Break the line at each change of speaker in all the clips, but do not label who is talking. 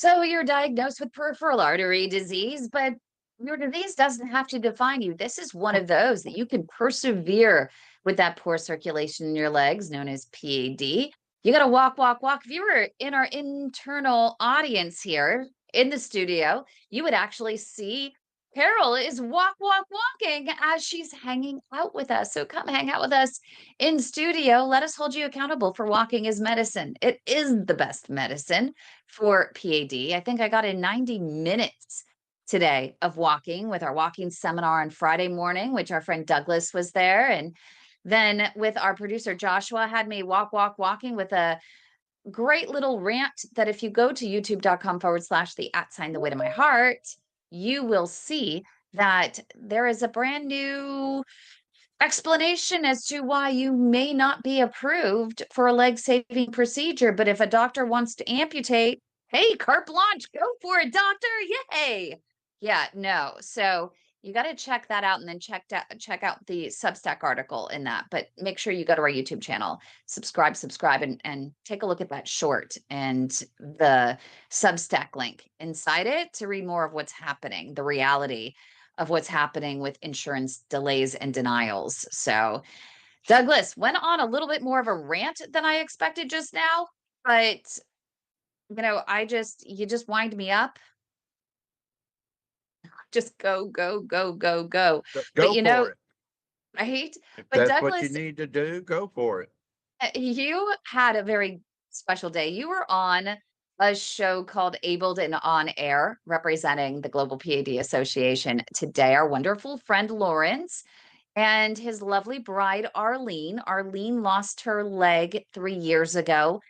So you're diagnosed with peripheral artery disease, but your disease doesn't have to define you. This is one of those that you can persevere with that poor circulation in your legs, known as PAD. You got to walk, walk, walk. If you were in our internal audience here in the studio, you would actually see Carol is walking as she's hanging out with us. So come hang out with us in studio. Let us hold you accountable for walking as medicine. It is the best medicine for PAD. I think I got in 90 minutes today of walking with our walking seminar on Friday morning, which our friend Douglas was there. And then with our producer Joshua had me walking with a great little rant that if you go to youtube.com/the @ the way to my heart, you will see that there is a brand new explanation as to why you may not be approved for a leg saving procedure. But if a doctor wants to amputate, hey, carte blanche, go for it, doctor. Yay. Yeah, no. So you got to check that out and then check out the Substack article in that. But make sure you go to our YouTube channel, subscribe, and take a look at that short and the Substack link inside it to read more of what's happening, the reality of what's happening with insurance delays and denials. So Douglas went on a little bit more of a rant than I expected just now, but you just wind me up. Just go.
Go
But
for it.
right?
If
But
that's what you
Douglas,
need to do, go for it.
you had a very special day. You were on a show called Abled and On Air, representing the Global PAD Association. Today, our wonderful friend Lawrence and his lovely bride, Arlene. Arlene lost her leg 3 years ago,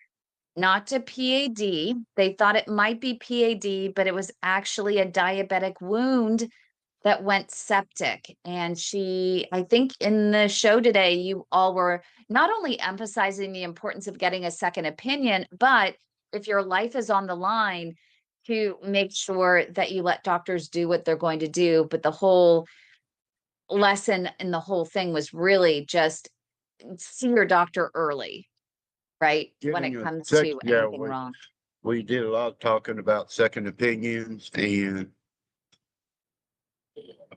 not to PAD. They thought it might be PAD, but it was actually a diabetic wound that went septic. And I think in the show today, you all were not only emphasizing the importance of getting a second opinion, but if your life is on the line, to make sure that you let doctors do what they're going to do. But the whole lesson and the whole thing was really just see your doctor early, right? When
Getting
it
a
comes
second,
to
yeah,
anything wrong.
we did a lot of talking about second opinions, and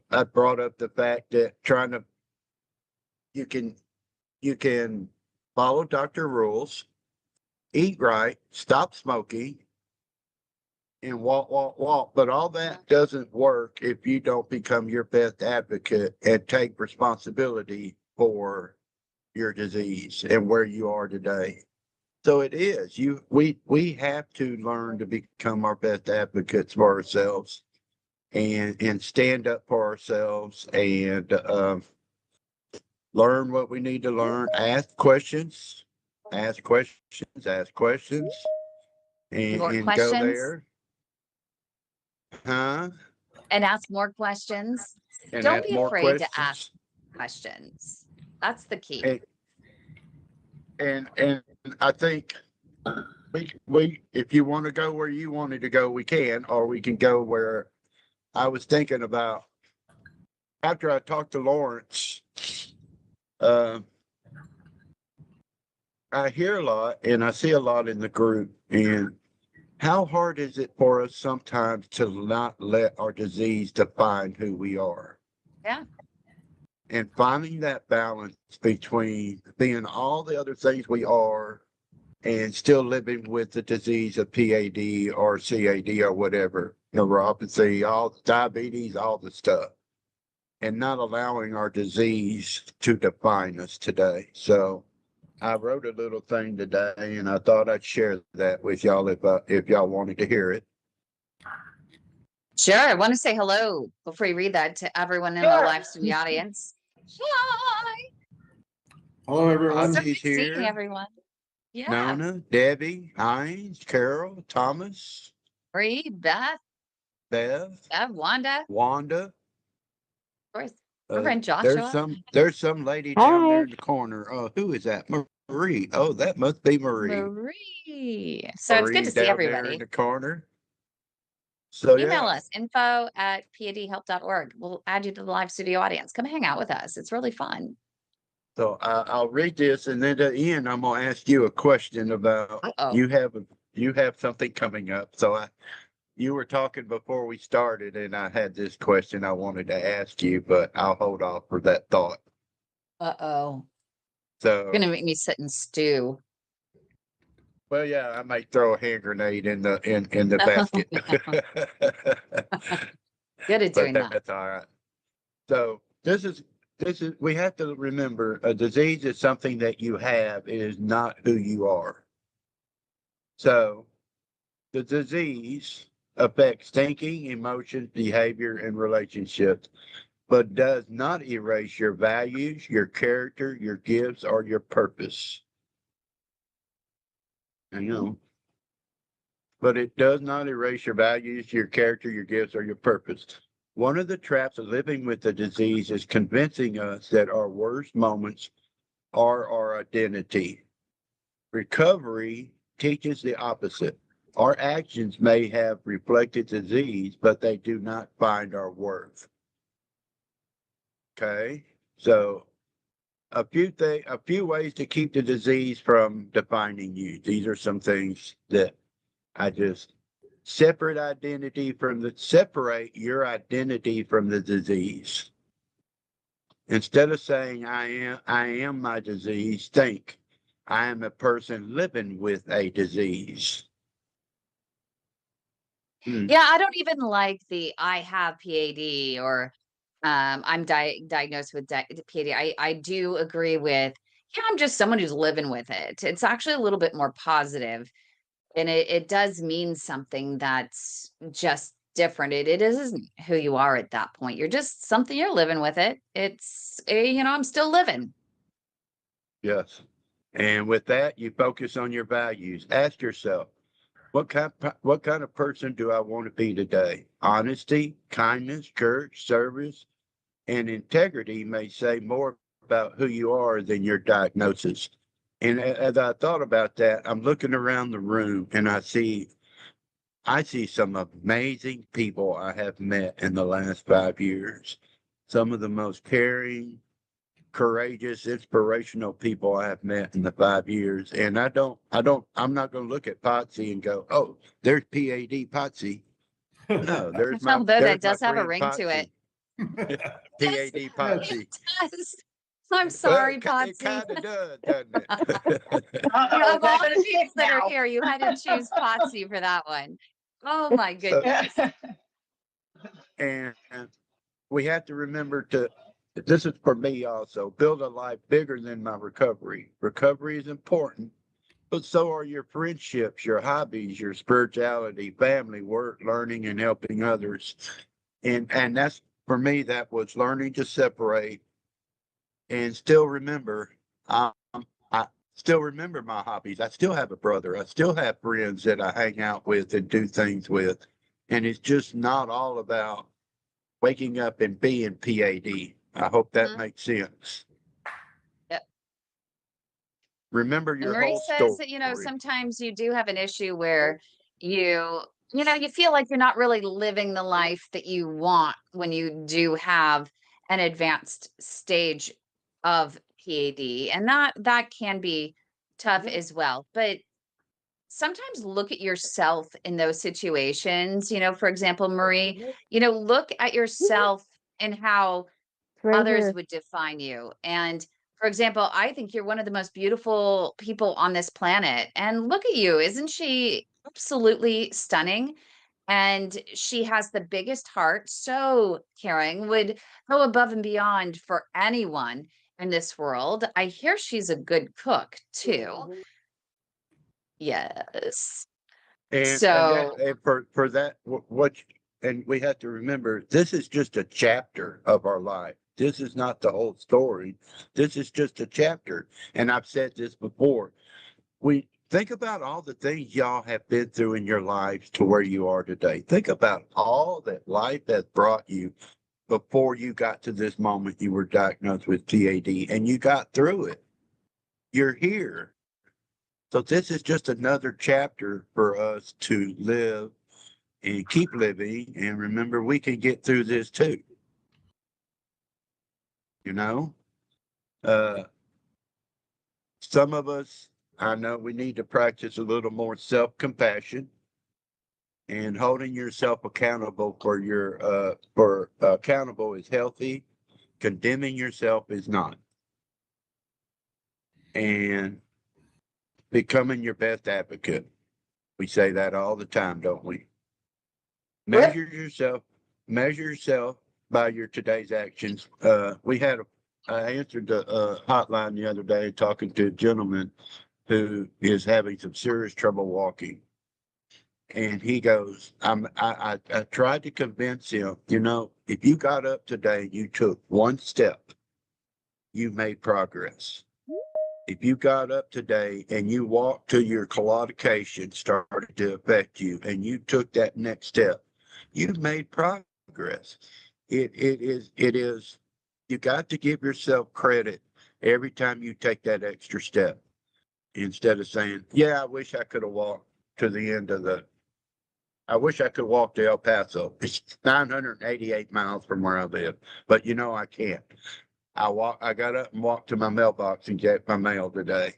I brought up the fact that you can follow doctor rules, eat right, stop smoking, and walk. But all that doesn't work if you don't become your best advocate and take responsibility for your disease and where you are today. So it is we have to learn to become our best advocates for ourselves and stand up for ourselves and learn what we need to learn, ask questions, and
More
go
questions
there. Huh?
and ask more questions.
And
Don't
ask
be
more
afraid to ask
questions.
questions. That's the key.
And I think we if you want to go where you wanted to go, we can, or we can go where I was thinking about after I talked to Lawrence. I hear a lot and I see a lot in the group, and how hard is it for us sometimes to not let our disease define who we are?
Yeah.
And finding that balance between being all the other things we are and still living with the disease of PAD or CAD or whatever, neuropathy, all diabetes, all the stuff, and not allowing our disease to define us today. So I wrote a little thing today, and I thought I'd share that with y'all if y'all wanted to hear it.
Sure. I want to say hello before you read that to everyone in our live studio audience. Hi.
Hello, everyone.
So
Audrey's
good seeing
here.
everyone. Yeah.
Nona, Debbie, Hines, Carol, Thomas,
Bree, Beth,
Bev,
Wanda,
Wanda.
of course. Our friend
There's
Joshua.
some lady down there in the corner. Who is that? Marie. Oh, that must be Marie.
Marie. So it's good to see
Down there in
everybody.
the corner. So
Email
yeah.
us info@padhelp.org. We'll add you to the live studio audience. Come hang out with us. It's really fun.
So I'll read this, and then at the end, I'm gonna ask you a question about
Uh-oh.
you have something coming up. So you were talking before we started, and I had this question I wanted to ask you, but I'll hold off for that thought.
Uh-oh.
So,
Gonna make me sit and stew.
well, yeah, I might throw a hand grenade in the basket.
Good at
But
doing that.
that's all right. So this is we have to remember a disease is something that you have. It is not who you are. So the disease affects thinking, emotions, behavior, and relationships, but does not erase your values, your character, your gifts, or your purpose. You know, but it does not erase your values, your character, your gifts, or your purpose. One of the traps of living with the disease is convincing us that our worst moments are our identity. Recovery teaches the opposite. Our actions may have reflected disease, but they do not find our worth. Okay, so a few ways to keep the disease from defining you. These are some things that I just separate your identity from the disease. Instead of saying I am my disease, think I am a person living with a disease.
Yeah, I don't even like the I have PAD or I'm diagnosed with PAD. I do agree with, yeah, I'm just someone who's living with it. It's actually a little bit more positive, and it does mean something that's just different. It isn't who you are at that point. You're just something, you're living with it. It's, I'm still living.
Yes. And with that, you focus on your values. Ask yourself, what kind of person do I want to be today? Honesty, kindness, courage, service, and integrity may say more about who you are than your diagnosis. And as I thought about that, I'm looking around the room and I see some amazing people I have met in the last 5 years. Some of the most caring, courageous, inspirational people I have met in the 5 years. And I'm not going to look at Potsy and go, oh, there's PAD Potsy. No,
Although that
there's my
does have a
friend
ring to it.
Potsy. PAD Potsy.
It does. I'm
Well,
sorry,
it
Potsy.
kind of does, doesn't it?
Of all the people that are here, you had to choose Potsy for that one. Oh my
So,
goodness.
and we have to remember this is for me also, build a life bigger than my recovery. Recovery is important, but so are your friendships, your hobbies, your spirituality, family, work, learning, and helping others. And that's for me, that was learning to separate and still remember. I still remember my hobbies. I still have a brother. I still have friends that I hang out with and do things with. And it's just not all about waking up and being PAD. I hope that makes sense.
Yep.
Remember
And
your
Marie
whole
says that,
story.
sometimes you do have an issue where you feel like you're not really living the life that you want when you do have an advanced stage of PAD. And that can be tough as well. But sometimes look at yourself in those situations. For example, Marie, look at yourself and how others would define you. And for example, I think you're one of the most beautiful people on this planet. And look at you. Isn't she absolutely stunning? And she has the biggest heart, so caring, would go above and beyond for anyone in this world. I hear she's a good cook too. Yes. So,
And for that and we have to remember this is just a chapter of our life. This is not the whole story. This is just a chapter. And I've said this before. We think about all the things y'all have been through in your lives to where you are today. Think about all that life has brought you before you got to this moment you were diagnosed with PAD and you got through it. You're here. So this is just another chapter for us to live and keep living. And remember, we can get through this too. You know, uh, some of us, I know we need to practice a little more self-compassion. and holding yourself accountable for your accountable is healthy. Condemning yourself is not. And becoming your best advocate. We say that all the time, don't we?
Yep.
Measure yourself by your today's actions. I answered the hotline the other day talking to a gentleman who is having some serious trouble walking. And he goes, I tried to convince him, if you got up today, you took one step, you made progress. If you got up today and you walked till your claudication started to affect you and you took that next step, you've made progress. It is, you got to give yourself credit every time you take that extra step instead of saying, yeah, I wish I could have walked to the end of I wish I could walk to El Paso. It's 988 miles from where I live, but I can't. I got up and walked to my mailbox and get my mail today.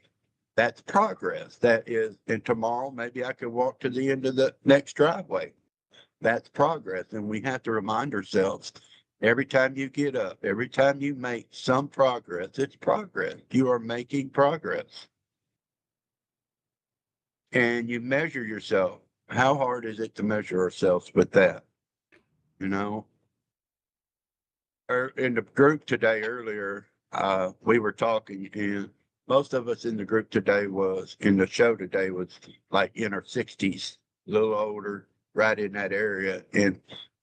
That's progress. And tomorrow maybe I could walk to the end of the next driveway. That's progress. And we have to remind ourselves every time you get up, every time you make some progress, it's progress. You are making progress. And you measure yourself. How hard is it to measure ourselves with that? In the group today earlier, we were talking, and most of us in the group today was like in our 60s, a little older, right in that area. And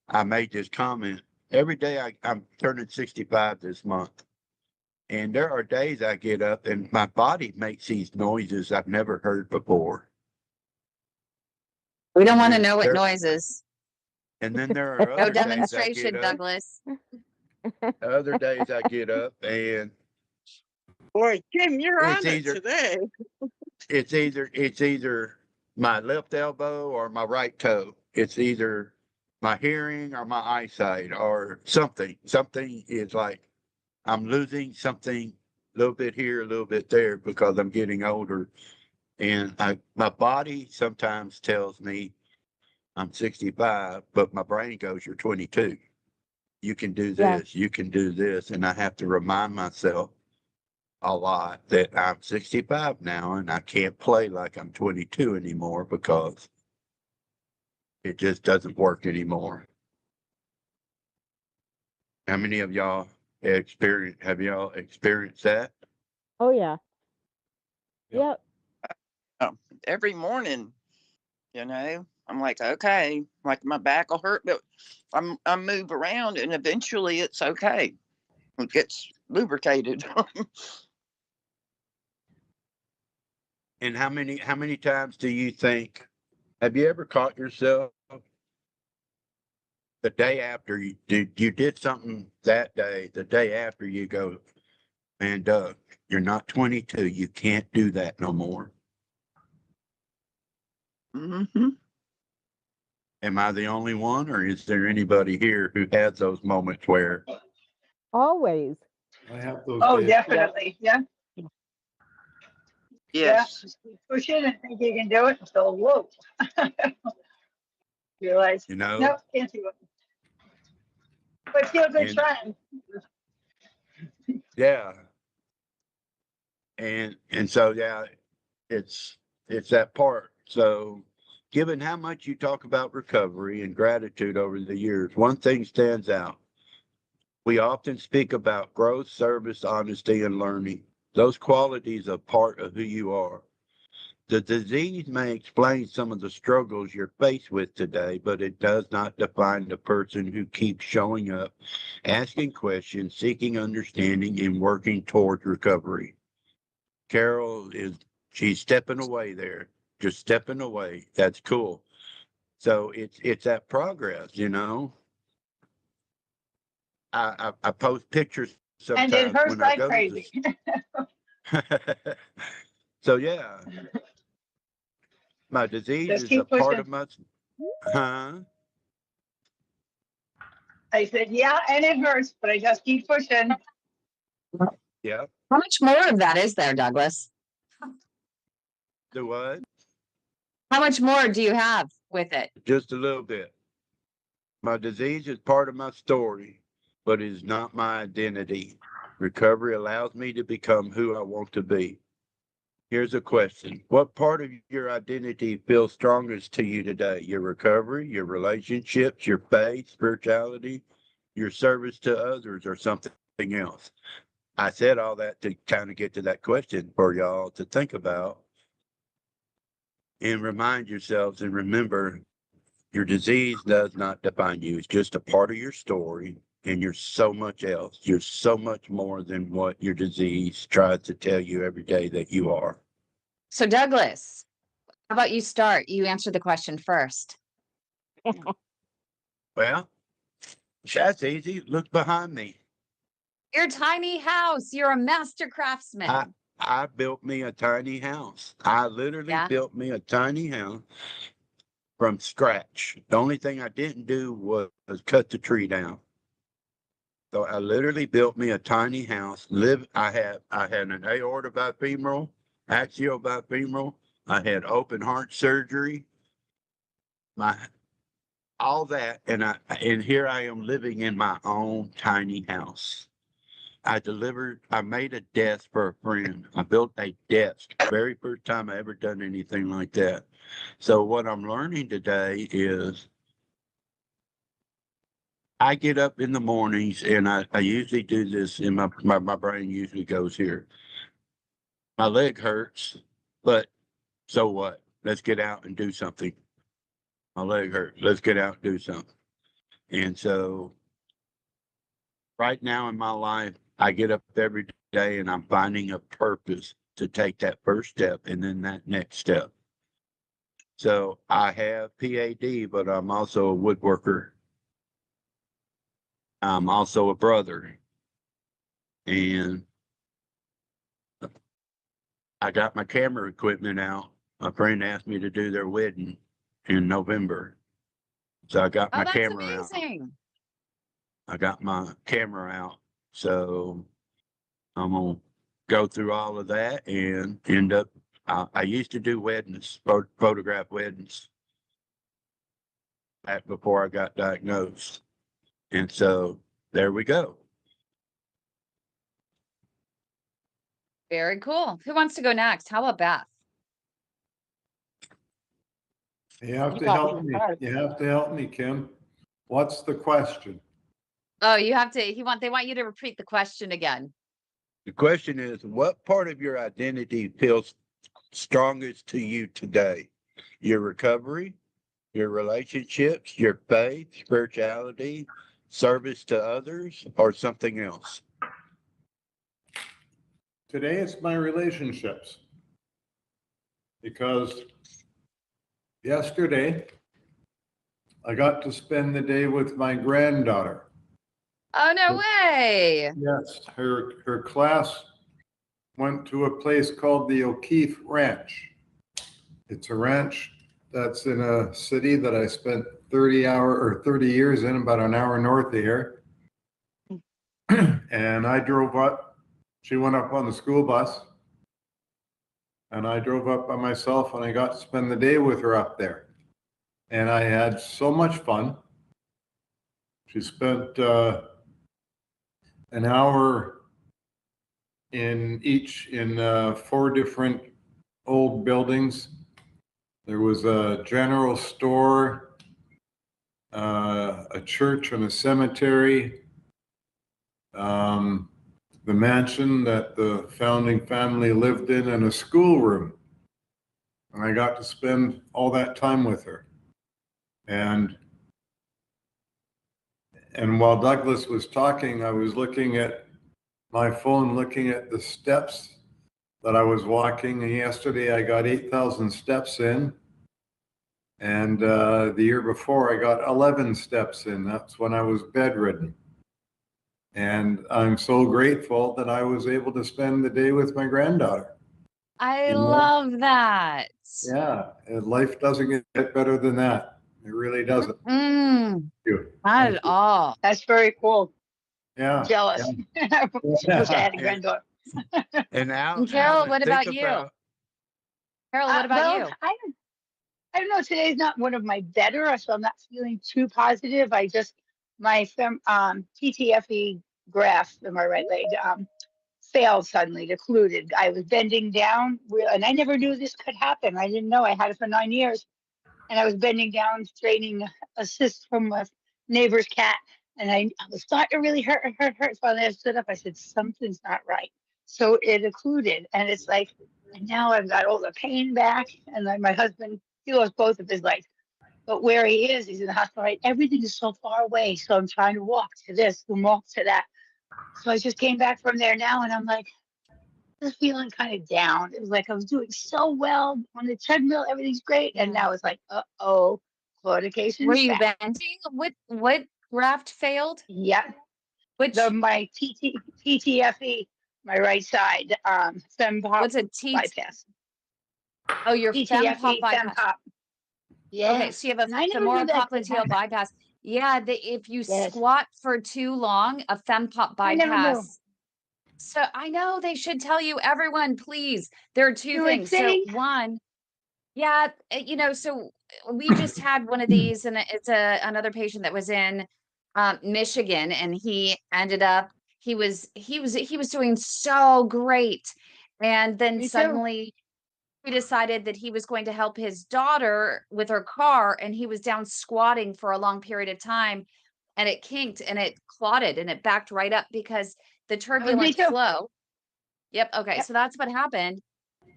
I made this comment every day. I'm turning 65 this month. And there are days I get up and my body makes these noises I've never heard before.
We don't want to know what noises.
And then there are
No
other days I
demonstration,
get up.
Douglas.
Other days I get up and
Boy, Kim, you're
It's
on it
either-
today.
it's either my left elbow or my right toe. It's either my hearing or my eyesight or something. Something is like I'm losing something a little bit here, a little bit there because I'm getting older. And my body sometimes tells me I'm 65, but my brain goes, you're 22. You can do this, you can do this. And I have to remind myself a lot that I'm 65 now and I can't play like I'm 22 anymore because it just doesn't work anymore. How many of y'all have y'all experienced that?
Oh yeah.
Yep.
Yep.
Every morning, I'm like, okay, like my back will hurt, but I move around and eventually it's okay. It gets lubricated.
And how many times do you think, have you ever caught yourself the day after you did something that day, the day after you go, man, Doug, you're not 22. You can't do that no more.
Mm-hmm.
Am I the only one, or is there anybody here who has those moments where,
Always.
I have those
Oh,
days.
definitely, yeah.
Yes.
Yeah. Push it and think you can do it until, whoa. Realize, nope, can't do it. But still good
And-
trying.
yeah. And so, yeah, it's that part. So given how much you talk about recovery and gratitude over the years, one thing stands out. We often speak about growth, service, honesty, and learning. Those qualities are part of who you are. The disease may explain some of the struggles you're faced with today, but it does not define the person who keeps showing up, asking questions, seeking understanding, and working towards recovery. Carol she's stepping away there, just stepping away. That's cool. So it's that progress, I post pictures
And it
sometimes
hurts
when I
like
go
crazy.
So yeah, my disease
Just
is a
keep
part
pushing.
of my, huh?
I said, yeah, and it hurts, but I just keep pushing.
Yeah.
How much more of that is there, Douglas?
Do what?
How much more do you have with it.
Just a little bit. My disease is part of my story, but it is not my identity. Recovery allows me to become who I want to be. Here's a question. What part of your identity feels strongest to you today? Your recovery, your relationships, your faith, spirituality, your service to others, or something else? I said all that to kind of get to that question for y'all to think about and remind yourselves and remember your disease does not define you. It's just a part of your story, and you're so much else. You're so much more than what your disease tries to tell you every day that you are.
So Douglas, how about you start? You answer the question first.
Well, that's easy. Look behind me.
Your tiny house. You're a master craftsman.
I built me a tiny house. I literally
Yeah.
built me a tiny house from scratch. The only thing I didn't do was cut the tree down. So I literally built me a tiny house. I had an aorta bifemoral, axial bifemoral. I had open heart surgery. All that, and here I am living in my own tiny house. I made a desk for a friend. I built a desk. Very first time I ever done anything like that. So what I'm learning today is I get up in the mornings and I usually do this and my brain usually goes here. My leg hurts, but so what? Let's get out and do something. My leg hurts. Let's get out and do something. And so right now in my life, I get up every day and I'm finding a purpose to take that first step and then that next step. So I have PAD, but I'm also a woodworker. I'm also a brother. And I got my camera equipment out. A friend asked me to do their wedding in November. So I got
Oh,
my
that's
camera out.
amazing.
I got my camera out. So I'm going to go through all of that and end up, I used to do weddings, photograph weddings back before I got diagnosed. And so there we go.
Very cool. Who wants to go next? How about Beth?
You have
You
to
got
help
me
me.
hard.
You have to help me, Kim. What's the question?
Oh, you have to, they want you to repeat the question again.
The question is, what part of your identity feels strongest to you today? Your recovery, your relationships, your faith, spirituality, service to others, or something else?
Today it's my relationships. Because yesterday I got to spend the day with my granddaughter.
Oh, no way.
Yes, her class went to a place called the O'Keefe Ranch. It's a ranch that's in a city that I spent 30 years in, about an hour north of here. And I drove up. She went up on the school bus. And I drove up by myself and I got to spend the day with her up there. And I had so much fun. She spent an hour in 4 different old buildings. There was a general store, a church and a cemetery, the mansion that the founding family lived in, and a schoolroom. And I got to spend all that time with her. And while Douglas was talking, I was looking at my phone, looking at the steps that I was walking. And yesterday I got 8,000 steps in. And the year before I got 11 steps in. That's when I was bedridden. And I'm so grateful that I was able to spend the day with my granddaughter.
I
You know?
love that.
Yeah, and life doesn't get better than that. It really doesn't.
Not
Thank
at
you.
all.
That's very cool.
Yeah.
Jealous. I wish I had a granddaughter.
And now,
And Carol,
Alan,
what
think
about you?
about
Carol, what about
Well,
you?
I don't know, today's not one of my better, so I'm not feeling too positive. My TTFE graft in my right leg failed suddenly, occluded. I was bending down, and I never knew this could happen. I didn't know. I had it for 9 years, and I was bending down, straightening a cyst from a neighbor's cat, and I was starting to really hurt. So I stood up. I said, something's not right. So it occluded, and it's like, and now I've got all the pain back, and then my husband, he lost both of his legs. But where he is, he's in the hospital, right? Everything is so far away. So I'm trying to walk to this and walk to that. So I just came back from there now, and I'm like, just feeling kind of down. It was like I was doing so well on the treadmill, everything's great, and
Yeah.
now it's like, uh-oh, claudication
Were
is
you
back.
bending? What graft failed?
Yeah,
Which
my TTFE, my right side, fem pop
what's a T?
bypass.
Oh, your fem pop
TTFE, fem
bypass.
pop.
Okay,
Yes,
so you have
and I
a
never knew
femoral
that could
popliteal
happen.
bypass. Yeah, if you
Yes,
squat for too long, a fem pop
I never knew.
bypass. So I know they should tell you, everyone, please. There are two
You would
things. So
think.
one, yeah, so we just had one of these, and it's another patient that was in Michigan, and he ended up he was doing so great, and then
Me too.
suddenly he decided that he was going to help his daughter with her car, and he was down squatting for a long period of time, and it kinked and it clotted and it backed right up because the
That was me
turbulent
too.
flow. Yep. Okay.
Yep.
So that's what happened.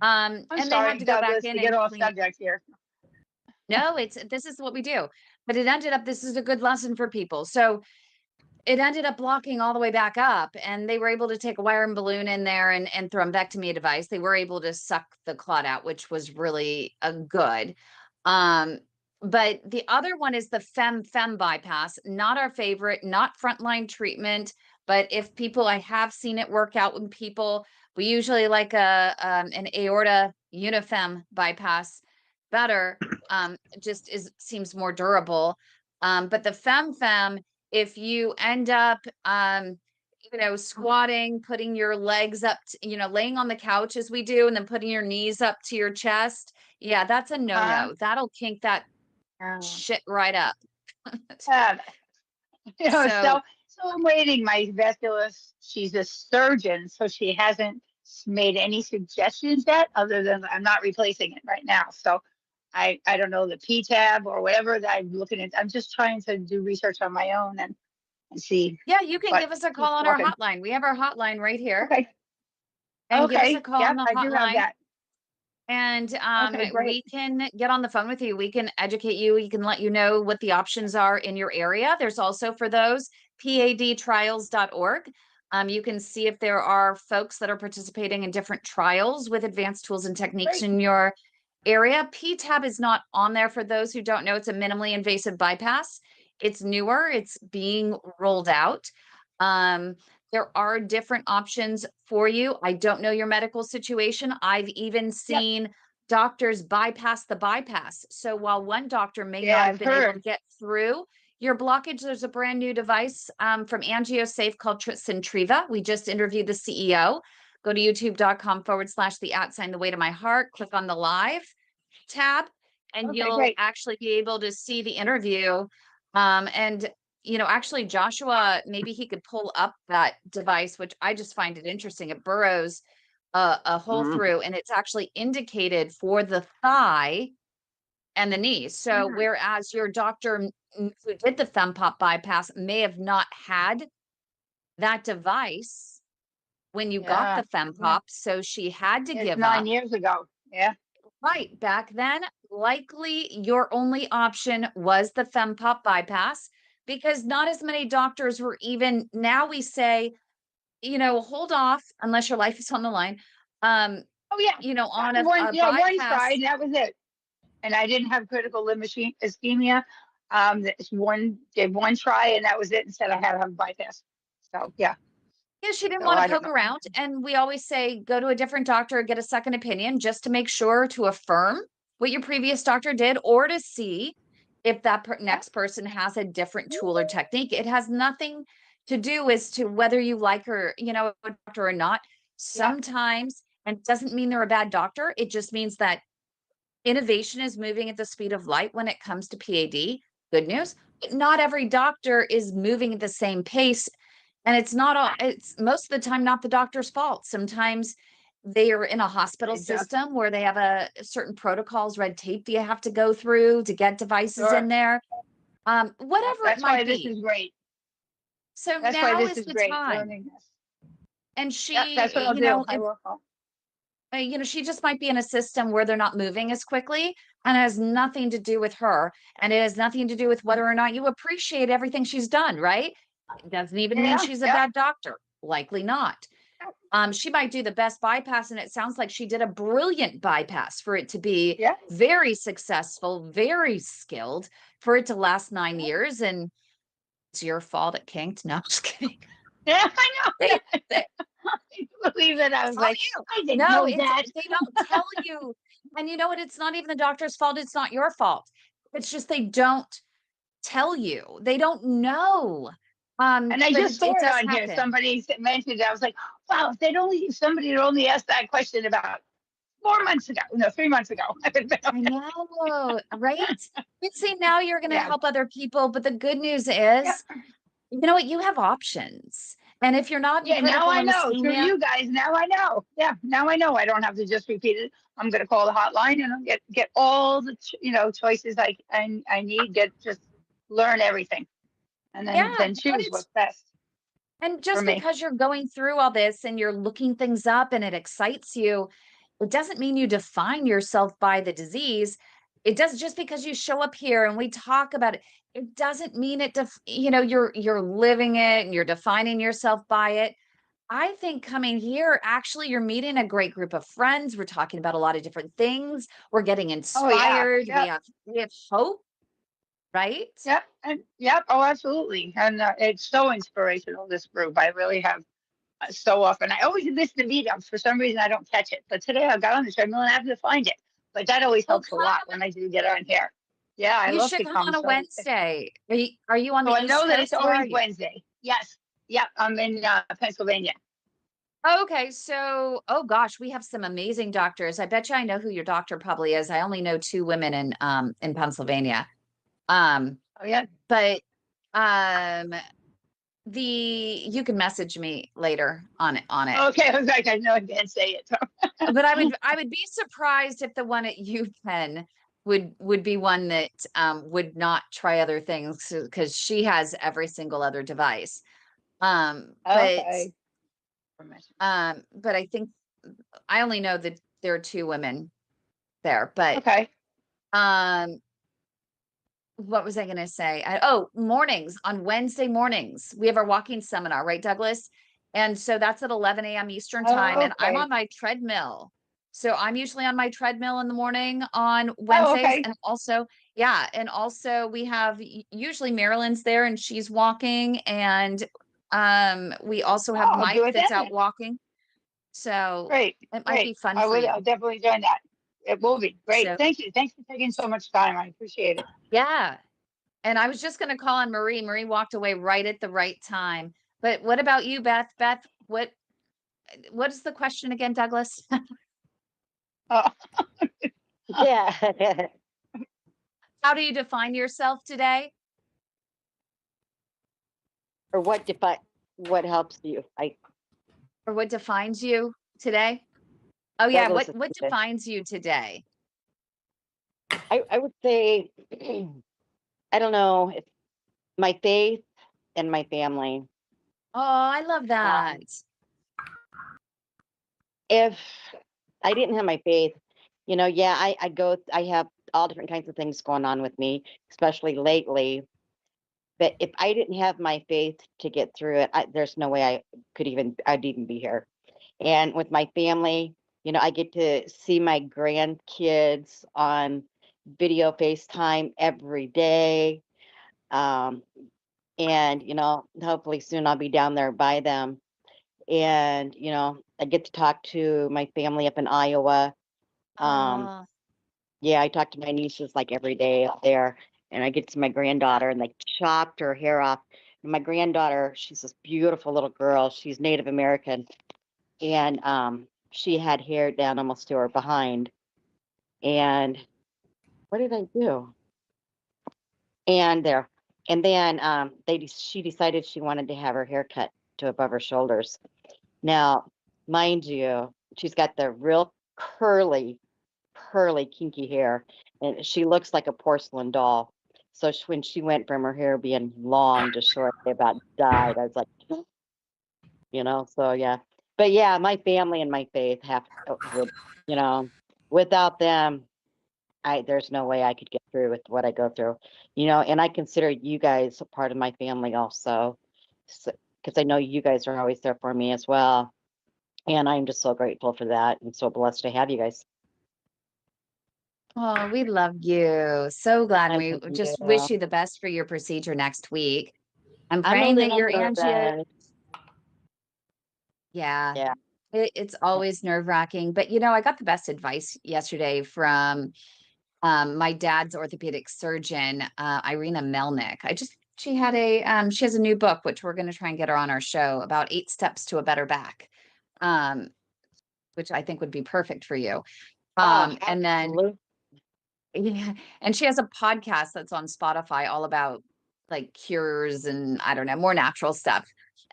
I'm
And they had
sorry,
to go back
Douglas,
in
to get
and
off
clean it.
subject here.
No, this is what we do. But it ended up, this is a good lesson for people. So it ended up blocking all the way back up, and they were able to take a wire and balloon in there and thrombectomy device. They were able to suck the clot out, which was really good. But the other one is the fem bypass, not our favorite, not frontline treatment. But if people, I have seen it work out with people. We usually like an aorta unifem bypass better. Just seems more durable. But the fem, if you end up squatting, putting your legs up laying on the couch as we do, and then putting your knees up to your chest, yeah, that's a
Uh,
no-no. That'll kink that
uh,
shit right up.
uh,
So
so I'm waiting. My vascularist, she's a surgeon, so she hasn't made any suggestions yet, other than I'm not replacing it right now. So I don't know, the PTAB or whatever that I'm looking at. I'm just trying to do research on my own and see,
yeah, you can
but
give us a
keep
call on our
walking.
hotline. We have our hotline right here,
Okay.
and give us a
Okay.
call on
Yep,
the
I do have
hotline.
that.
And
Okay,
we
great.
can get on the phone with you. We can educate you. We can let you know what the options are in your area. There's also, for those, padtrials.org. You can see if there are folks that are participating in different trials with advanced tools and techniques
Great.
in your area. PTAB is not on there. For those who don't know, it's a minimally invasive bypass. It's newer. It's being rolled out. There are different options for you. I don't know your medical situation. I've even
Yep.
seen doctors bypass the bypass. So while one doctor may
Yeah,
not have
I've
been able to
heard.
get through your blockage, there's a brand new device from AngioSafe called Centriva. We just interviewed the CEO. Go to youtube.com/the @ the way to my heart. Click on the live tab, and
Okay,
you'll
great.
actually be able to see the interview. And actually, Joshua, maybe he could pull up that device, which I just find it interesting. It burrows a hole
Mhm.
through, and it's actually indicated for the thigh and the knee. So
Mhm.
whereas your doctor who did the FemPop bypass may have not had that device when you got
Yeah.
the FemPop, so she had to
It's
give
9
up.
years ago. Yeah.
Right, back then, likely your only option was the FemPop bypass, because not as many doctors were even, now we say, hold off unless your life is on the line.
Oh, yeah.
On
One tried,
bypass.
that was it. And I didn't have critical limb ischemia. Did one try, and that was it, and said I had to have a bypass. So, yeah.
Yeah, she didn't
So
want
I
to
don't
poke
know.
around. And we always say, go to a different doctor, get a second opinion, just to make sure to affirm what your previous doctor did, or to see if that
Yeah.
next person has a different tool or technique. It has nothing to do as to whether you like her, a doctor or not.
Yeah.
Sometimes, and it doesn't mean they're a bad doctor. It just means that innovation is moving at the speed of light when it comes to PAD. Good news. But not every doctor is moving at the same pace. And it's not all, it's most of the time not the doctor's fault. Sometimes they are in a hospital
Right, Jeff.
system where they have a certain protocols, red tape you have to go through to get devices
Sure.
in there. Whatever it
That's why
might
this
be.
is great.
So
That's why
now
this
is
is
the
great,
time.
learning this.
And
Yeah, that's what
she,
I'll do. I will.
she just might be in a system where they're not moving as quickly, and it has nothing to do with her, and it has nothing to do with whether or not you appreciate everything she's done, right? It doesn't even mean
Yeah,
she's a
yeah.
bad doctor. Likely not. She might do the best bypass, and it sounds like she did a brilliant bypass for it to be
Yeah.
very successful, very skilled, for it to last 9
Yeah.
years. And it's your fault it kinked. No, I'm just kidding.
Yeah, I know.
They, they
I believe it. I was
tell
like,
you.
I didn't
No,
know that.
they don't tell you. And you know what? It's not even the doctor's fault. It's not your fault. It's just they don't tell you. They don't know.
And I
But
just
it
saw it
does
on here.
happen.
Somebody mentioned it. I was like, wow, if somebody had only asked that question about 4 months ago. No, 3 months ago.
I know, right? But see, now you're going to
Yeah.
help other people. But the good news
Yeah.
is, you know what? You have options. And if you're not in
Yeah, now
critical
I know. Through
ischemia,
you guys, now I know. Yeah, now I know. I don't have to just repeat it. I'm going to call the hotline and I'll get all the choices I need. Just learn everything, and
yeah,
then
but
choose
it's,
what's best
and
for
just
me.
because you're going through all this and you're looking things up and it excites you, it doesn't mean you define yourself by the disease. It does, just because you show up here and we talk about it, it doesn't mean you're living it and you're defining yourself by it. I think coming here, actually, you're meeting a great group of friends. We're talking about a lot of different things. We're getting
Oh yeah,
inspired.
yep,
We have hope, right?
yep, and yep. Oh, absolutely. And it's so inspirational. This group, I really have so often. I always miss the meetups. For some reason, I don't catch it. But today I got on the treadmill and I have to find it. But that always
Well,
helps a lot when I do get on here. Yeah, I
you
love
should
to
come
come.
on a
So
Wednesday. Are you on
so
the
I
East
know that it's
Coast? Where are
always
you?
Wednesday. Yes. Yep. I'm in Pennsylvania.
Okay, so oh gosh, we have some amazing doctors. I bet you I know who your doctor probably is. I only know 2 women in Pennsylvania. Um,
Oh yeah.
but um you can message me later on it.
Okay. I was like, I know I can't say it.
But I would be surprised if the one at UPenn would be one that would not try other things, because she has every single other device. Um, but
Okay.
but I think I only know that there are 2 women there. But
Okay.
um, what was I going to say? Mornings, on Wednesday mornings, we have our walking seminar, right, Douglas? And so that's at 11 a.m. Eastern time, and I'm
Okay.
on my treadmill. So I'm usually on my treadmill in the morning on
Oh,
Wednesdays.
okay.
And also, yeah, and also we have usually Marilyn's there and she's walking, and we also
Oh,
have
I'll do
Mike
it
that's
then.
out walking. So
Great.
it might be
Great.
fun for you.
I'll definitely join that. It will be great.
So
Thank you. Thanks for taking so much time. I appreciate it.
yeah. And I was just going to call on Marie. Marie walked away right at the right time. But what about you, Beth? Beth, what is the question again, Douglas?
Oh,
Yeah.
How do you define yourself today?
Or what helps you?
Or what defines you today? Oh yeah,
Douglas is
what
today.
defines you today?
I would say, I don't know, if my faith and my family.
Oh, I love that.
If I didn't have my faith, yeah, I have all different kinds of things going on with me, especially lately. But if I didn't have my faith to get through it, there's no way I'd even be here. And with my family, I get to see my grandkids on video FaceTime every day. Um, and, hopefully soon I'll be down there by them. And, I get to talk to my family up in Iowa.
Oh,
Yeah, I talk to my nieces like every day up there, and I get to my granddaughter, and they chopped her hair off. And my granddaughter, she's this beautiful little girl. She's Native American, and she had hair down almost to her behind, and what did I do? And there, and then she decided she wanted to have her hair cut to above her shoulders. Now, mind you, she's got the real curly, kinky hair, and she looks like a porcelain doll. So when she went from her hair being long to short, I about died. I was like, so yeah. But yeah, my family and my faith would, you know, without them, there's no way I could get through with what I go through, and I consider you guys a part of my family also, because I know you guys are always there for me as well. And I'm just so grateful for that and so blessed to have you guys.
Oh, we love you. So glad. And
I
we
love
just
you.
wish you the best for your procedure next week. I'm
I'm a
praying that
little
your angio,
nervous.
yeah,
Yeah.
it's always nerve-wracking. But I got the best advice yesterday from my dad's orthopedic surgeon, Irina Melnick. She has a new book, which we're going to try and get her on our show, about 8 steps to a better back, um, which I think would be perfect for you. And then,
Absolutely.
yeah, and she has a podcast that's on Spotify all about like cures and I don't know, more natural stuff.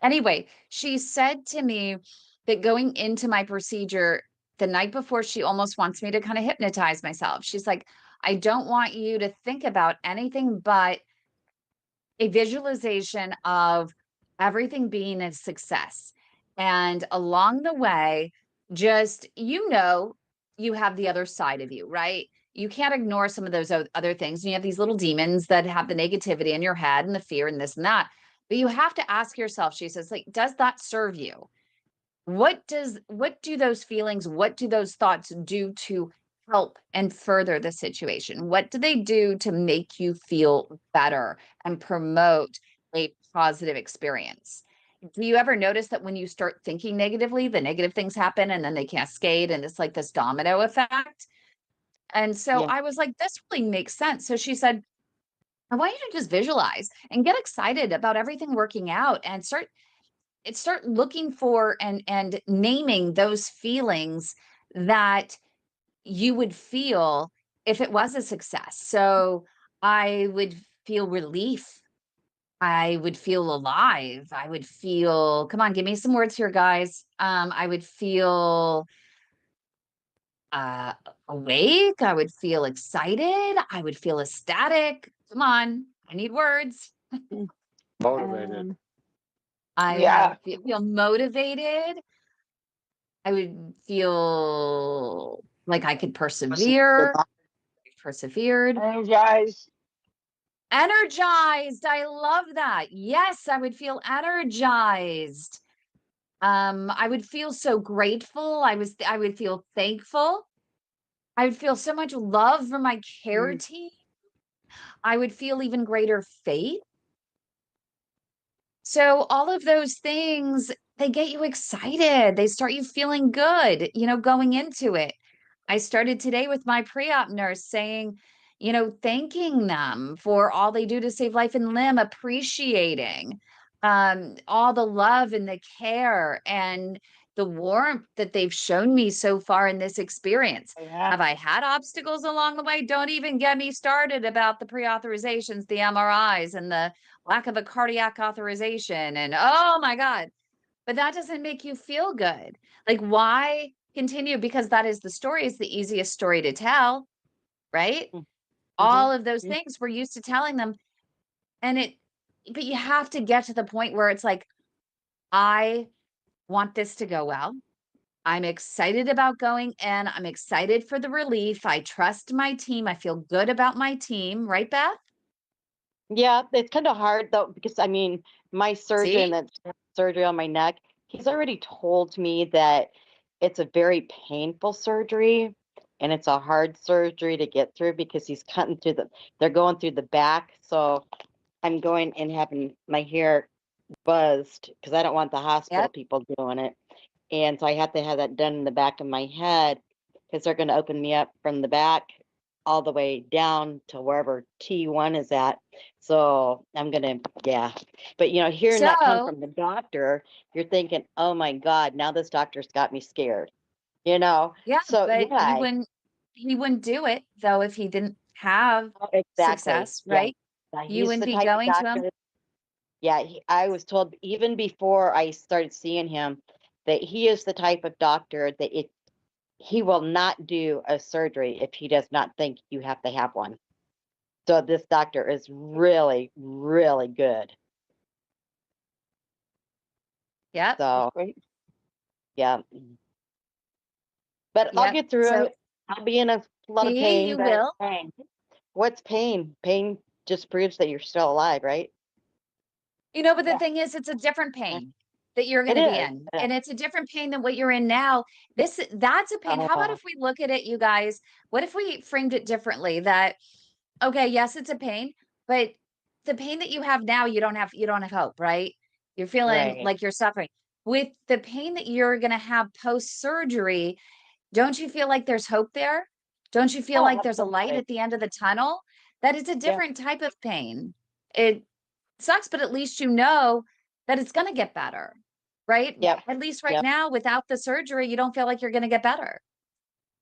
Anyway, she said to me that going into my procedure the night before, she almost wants me to kind of hypnotize myself. She's like, I don't want you to think about anything but a visualization of everything being a success. And along the way, just, you have the other side of you, right? You can't ignore some of those other things. And you have these little demons that have the negativity in your head and the fear and this and that. But you have to ask yourself, she says, like, does that serve you? What do those feelings, what do those thoughts do to help and further the situation? What do they do to make you feel better and promote a positive experience? Do you ever notice that when you start thinking negatively, the negative things happen and then they cascade and it's like this domino effect? And so
Yeah.
I was like, this really makes sense. So she said, I want you to just visualize and get excited about everything working out and start looking for and naming those feelings that you would feel if it was a success. So I would feel relief. I would feel alive. I would feel, come on, give me some words here, guys. I would feel uh awake. I would feel excited. I would feel ecstatic. Come on, I need words.
Motivated.
I
Yeah.
feel motivated. I would feel like I could persevere, persevered,
Energized.
energized. I love that. Yes, I would feel energized. I would feel so grateful. I would feel thankful. I would feel so much love for my care team. I would feel even greater faith. So all of those things, they get you excited. They start you feeling good, going into it. I started today with my pre-op nurse saying, thanking them for all they do to save life and limb, appreciating all the love and the care and the warmth that they've shown me so far in this experience.
Yeah.
Have I had obstacles along the way? Don't even get me started about the pre-authorizations, the MRIs, and the lack of a cardiac authorization. And oh my God, but that doesn't make you feel good. Like, why continue? Because that is the story, is the easiest story to tell, right? All of those things we're used to telling them. But you have to get to the point where it's like, I want this to go well. I'm excited about going and I'm excited for the relief. I trust my team. I feel good about my team, right, Beth?
Yeah, it's kind of hard though, because I mean, my surgeon
See?
that's done surgery on my neck, he's already told me that it's a very painful surgery and it's a hard surgery to get through because they're going through the back. So I'm going and having my hair buzzed because I don't want the hospital
Yep.
people doing it. And so I have to have that done in the back of my head because they're going to open me up from the back all the way down to wherever T1 is at. So I'm going to, yeah. But, hearing that come
So,
from the doctor, you're thinking, oh my God, now this doctor's got me scared, you know?
yeah,
So,
but
yeah,
he wouldn't do it though if he didn't have
Exactly.
success,
Yeah.
right?
Yeah,
You
he's
wouldn't
the
be
type of
going to him.
doctor. Yeah, I was told even before I started seeing him that he is the type of doctor that he will not do a surgery if he does not think you have to have one. So this doctor is really, really good.
Yep.
So
Great.
yeah, but I'll
Yep.
get through
So
it. I'll be in a lot of
see,
pain,
you
but
will.
pain. What's pain? Pain just proves that you're still alive, right?
But the
Yeah.
thing is, it's a different pain that you're
It
going to be
is.
in. And it's a different pain than what you're in now. That's a pain. How about
Oh,
if we look at it, you guys? What if we framed it differently? That, okay, yes, it's a pain, but the pain that you have now, you don't have hope, right? You're feeling
right.
like you're suffering. With the pain that you're going to have post surgery, don't you feel like there's hope there? Don't you feel
Oh,
like there's a light
absolutely.
at the end of the tunnel? That it's a
Yeah.
different type of pain. It sucks, but at least you know that it's going to get better, right?
Yep.
At least right
Yep.
now, without the surgery, you don't feel like you're going to get better.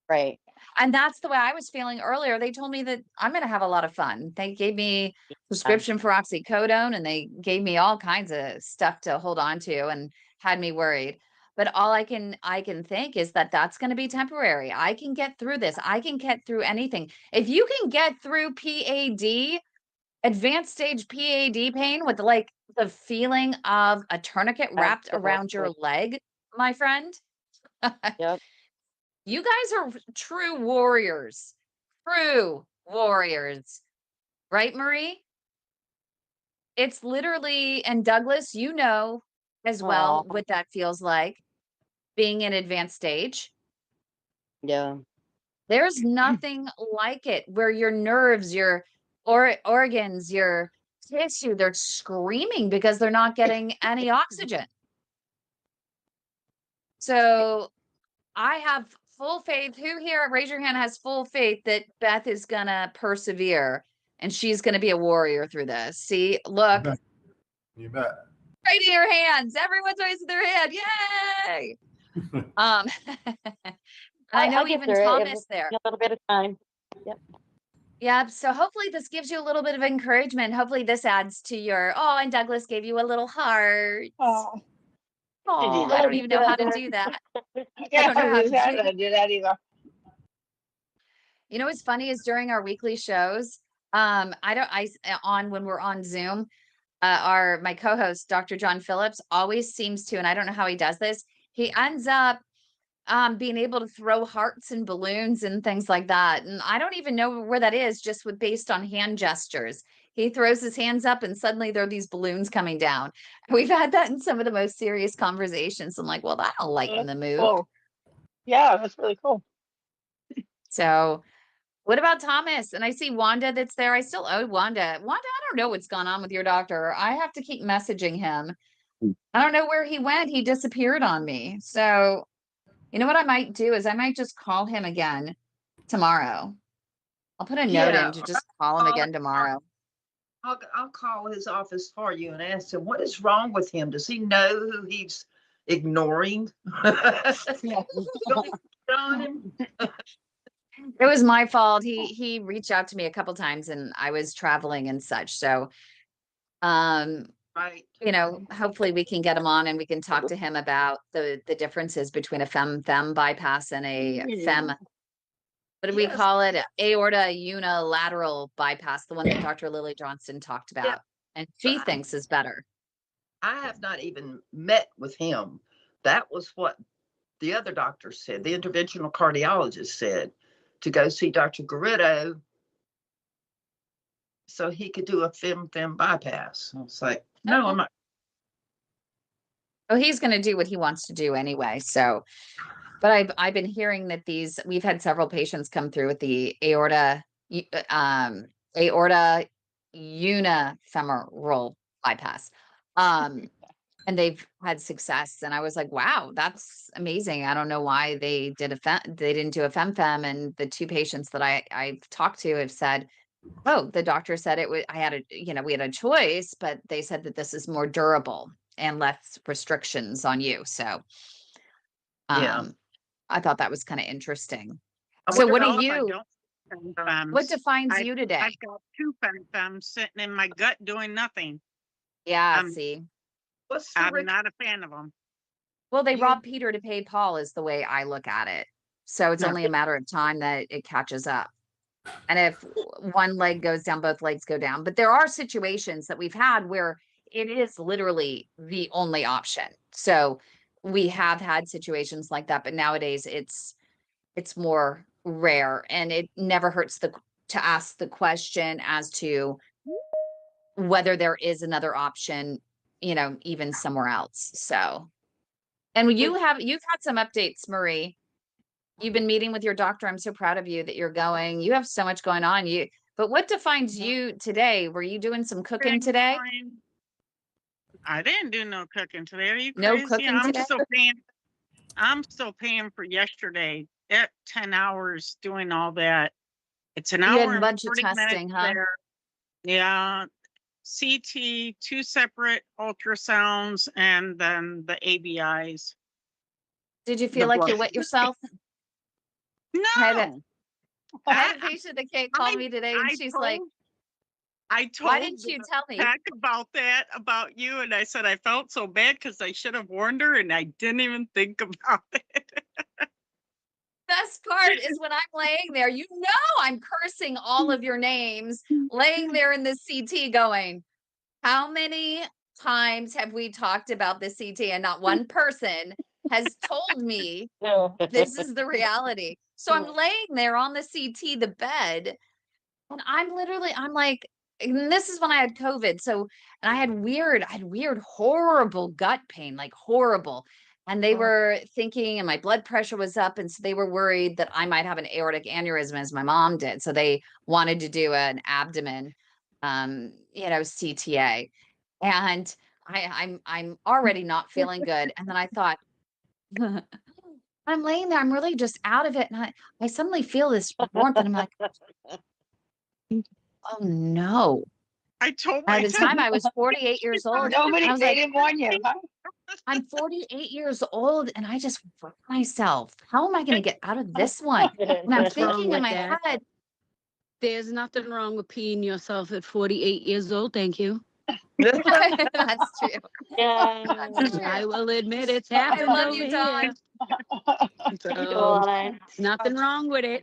Right.
And that's the way I was feeling earlier. They told me that I'm going to have a lot of fun. They gave me prescription for oxycodone and they gave me all kinds of stuff to hold on to and had me worried. But all I can think is that that's going to be temporary. I can get through this. I can get through anything. If you can get through PAD, advanced stage PAD pain with like the feeling of a tourniquet wrapped around your
Absolutely.
leg, my friend,
Yep.
you guys are true warriors. True warriors. Right, Marie? It's literally, and Douglas, as well
Oh,
what that feels like being in advanced stage.
yeah.
There's nothing like it where your nerves, your organs, your tissue, they're screaming because they're not getting any oxygen. So I have full faith. Who here, raise your hand, has full faith that Beth is going to persevere and she's going to be a warrior through this? See, look,
You bet.
raising your hands. Everyone's raising their hand. Yay. And I know
I'll get
even
through it.
Thomas
It'll
there.
take a little bit of time. Yep.
Yeah. So hopefully this gives you a little bit of encouragement. Hopefully this adds to your, and Douglas gave you a little heart.
Oh,
Oh, I don't even know how to do that. I don't know how to do
I
that.
don't do that either.
What's funny is during our weekly shows, on when we're on Zoom, my co-host, Dr. John Phillips, always seems to, and I don't know how he does this, he ends up being able to throw hearts and balloons and things like that. And I don't even know where that is, just based on hand gestures. He throws his hands up and suddenly there are these balloons coming down. We've had that in some of the most serious conversations. I'm like, well, that'll lighten the mood.
Cool. Yeah, that's really cool.
So what about Thomas? And I see Wanda that's there. I still owe Wanda. Wanda, I don't know what's gone on with your doctor. I have to keep messaging him. I don't know where he went. He disappeared on me. So, what I might do is I might just call him again tomorrow. I'll put a note
Yeah,
in to just call him
call
again tomorrow.
I'll call his office for you and ask him what is wrong with him. Does he know who he's ignoring?
Yeah.
Don't get on him.
It was my fault. He reached out to me a couple times and I was traveling and such. So,
Right.
hopefully we can get him on and we can talk to him about the differences between a fem bypass and a fem. What do we
Yes.
call it? Aorta unilateral bypass, the one that Dr. Lily Johnston talked about, and she thinks is better.
I have not even met with him. That was what the other doctor said. The interventional cardiologist said to go see Dr. Garrido so he could do a fem bypass. I was like, no,
Okay.
I'm not.
Oh, he's going to do what he wants to do anyway. So, but I've been hearing that we've had several patients come through with the aorta unifemoral bypass. And they've had success. And I was like, wow, that's amazing. I don't know why they didn't do a fem. And the two patients that I've talked to have said, oh, the doctor said we had a choice, but they said that this is more durable and less restrictions on you. So,
Yeah.
I thought that was kind of interesting.
I
So
wonder
what do
how if I
you,
don't
What
femfems.
defines you today?
I've got 2 femfems sitting in my gut doing nothing.
Yeah,
I'm
see.
What's the
I'm not a fan of them.
Well, they
You-
rob Peter to pay Paul is the way I look at it. So it's
No.
only a matter of time that it catches up. And if one leg goes down, both legs go down. But there are situations that we've had where it is literally the only option. So we have had situations like that, but nowadays it's more rare, and it never hurts to ask the question as to whether there is another option, you know, even somewhere else. So, and you've had some updates, Marie. You've been meeting with your doctor. I'm so proud of you that you're going. You have so much going on. But what defines you today? Were you doing some cooking today?
I didn't do no cooking today. Are you
No
crazy?
cooking today?
I'm still paying for yesterday at 10 hours doing all that. It's an
You
hour
had a
and
bunch of
40
testing,
minutes
huh?
there. Yeah. CT, 2 separate ultrasounds, and then the ABIs.
Did you feel like you
blood.
wet yourself?
No.
I had a patient that called me today, and she's like,
I told
why didn't you tell me?
Tech about you, and I said I felt so bad because I should have warned her, and I didn't even think about it.
Best part is when I'm laying there, you know, I'm cursing all of your names, laying there in the CT going, how many times have we talked about the CT and not one person has told me this is the reality? So I'm laying there on the CT, the bed, and I'm like, and this is when I had COVID. So, and I had weird, horrible gut pain, like horrible. And they were thinking, and my blood pressure was up. And so they were worried that I might have an aortic aneurysm as my mom did. So they wanted to do an abdomen, CTA. And I'm already not feeling good. And then I thought, I'm laying there, I'm really just out of it. And I suddenly feel this warmth, and I'm like, oh no.
I told
By
my
the time I was 48 years old,
Nobody,
I was
they
like,
didn't warn you, huh?
I'm 48 years old, and I just wrecked myself. How am I going to get out of this one? And I'm
What's wrong
thinking in
with
my
that?
head,
There's nothing wrong with peeing yourself at 48 years old. Thank you.
that's true.
Yeah.
I will admit it's
I
happened
love
over
you,
here.
Dawn.
So, nothing wrong with it.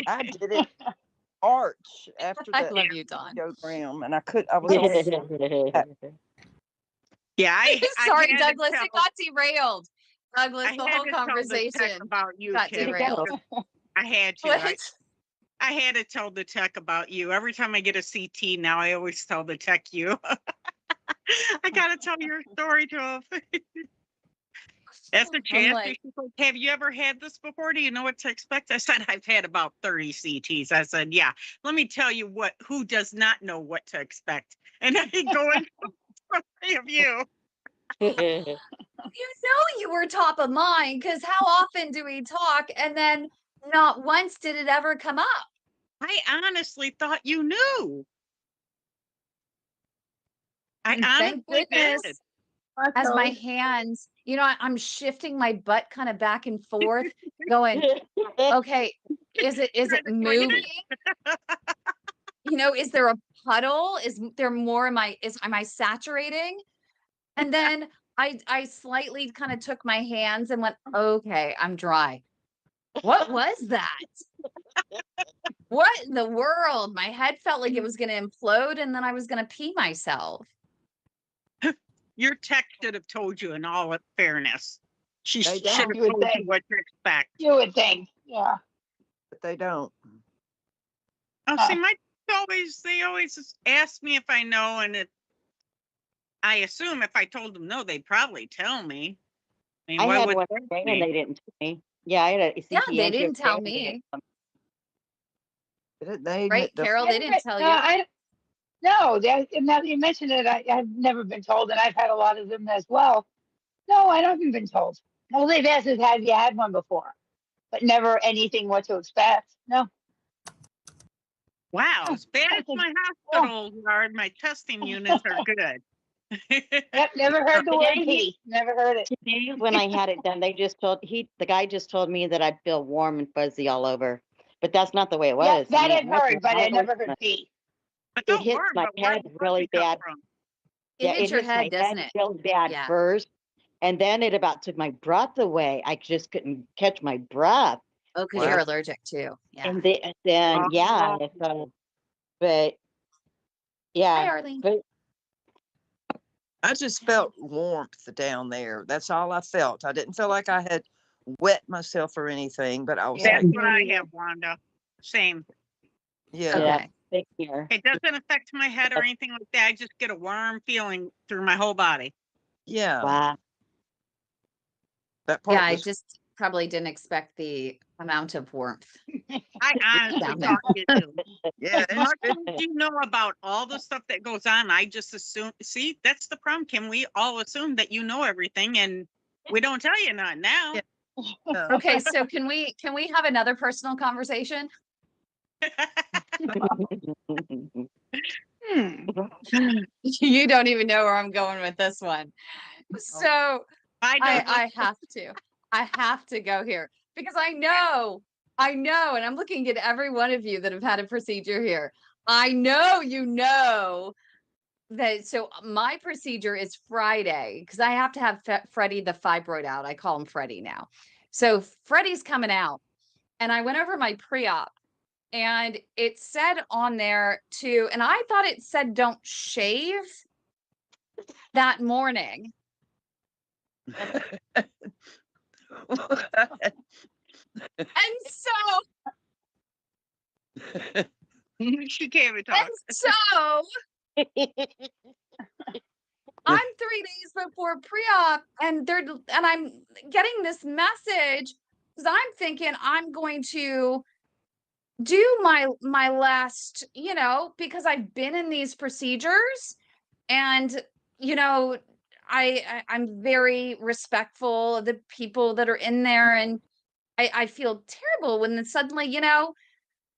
I did it March after
I
the
love you, Dawn.
program, and I was on.
Yeah,
Sorry,
had to
Douglas,
tell-
it got derailed. Douglas,
I
the
had
whole
to tell the tech
conversation
about you,
got
Kim.
derailed.
I had to.
What?
I had to tell the tech about you. Every time I get a CT now, I always tell the tech you. I gotta tell your story to him. That's the chance.
like-
She's like, have you ever had this before? Do you know what to expect? I said, I've had about 30 CTs. I said, yeah, let me tell you who does not know what to expect. And I go into the story of you.
You know you were top of mind, because how often do we talk and then not once did it ever come up?
I honestly thought you knew. I
And
honestly
thank goodness,
did.
as my hands, I'm shifting my butt kind of back and forth, going, okay, is it moving? Is there a puddle? Is there more? Am I saturating? And then I slightly kind of took my hands and went, okay, I'm dry. What was that? What in the world? My head felt like it was going to implode, and then I was going to pee myself.
Your tech should have told you in all fairness. She
They
should
don't.
have
You would
told you
think.
what to expect.
You would think, yeah.
But they don't.
Oh, see, they always ask me if I know, and I assume if I told them no, they'd probably tell me. I mean,
I
why
had
would
one
they
today and they didn't tell me. Yeah, I had a CT
Yeah, they
angio
didn't tell
today and they
me.
didn't tell
Right, Carol? They didn't tell you.
No, now that you mentioned it, I've never been told, and I've had a lot of them as well. No, I haven't been told. All they've asked is, have you had one before? But never anything what to expect. No.
Wow, as bad as my hospitals are, my testing units are good.
Yep, never heard the word
Today-
pee. Never heard it.
Today when I had it done, the guy just told me that I'd feel warm and fuzzy all over. but that's not the way it
Yeah,
was.
that
I
I've
mean,
heard, but I never heard P.
But
it
don't
hits
worry,
my
but where
head
does
really
puppy come
bad.
from?
It
Yeah,
hits
it
your
hits my
head,
head
doesn't it?
really bad
Yeah.
first, and then it about took my breath away. I just couldn't catch my breath.
Oh, because
Wow.
you're allergic too. Yeah.
And then yeah,
Oh.
so, but
Hi,
yeah,
Arlene.
but
I just felt warmth down there. That's all I felt. I didn't feel like I had wet myself or anything, but I was
Yeah.
That's
like,
what I have, Wanda. Same.
yeah.
yeah,
Okay.
thank you.
It doesn't affect my head or anything like that. I just get a warm feeling through my whole body.
Yeah.
Wow.
That part
Yeah, I
was,
just probably didn't expect the amount of warmth
I honestly
down there.
thought you do.
yeah.
As much as you know about all the stuff that goes on, I just assume. See, that's the problem, Kim. We all assume that you know everything, and we don't tell you none now.
Yeah.
Okay, so can we have another personal conversation?
Hmm.
You don't even know where I'm going with this one. So
I don't.
I have to go here because I know, and I'm looking at every one of you that have had a procedure here. I know you know that. So my procedure is Friday because I have to have Freddie the fibroid out. I call him Freddie now. So Freddie's coming out, and I went over my pre-op, and it said on there to, and I thought it said don't shave that morning. And so
She can't even talk.
And so I'm 3 days before pre-op, and I'm getting this message because I'm thinking I'm going to do my last, because I've been in these procedures, and I'm very respectful of the people that are in there, and I feel terrible when then suddenly,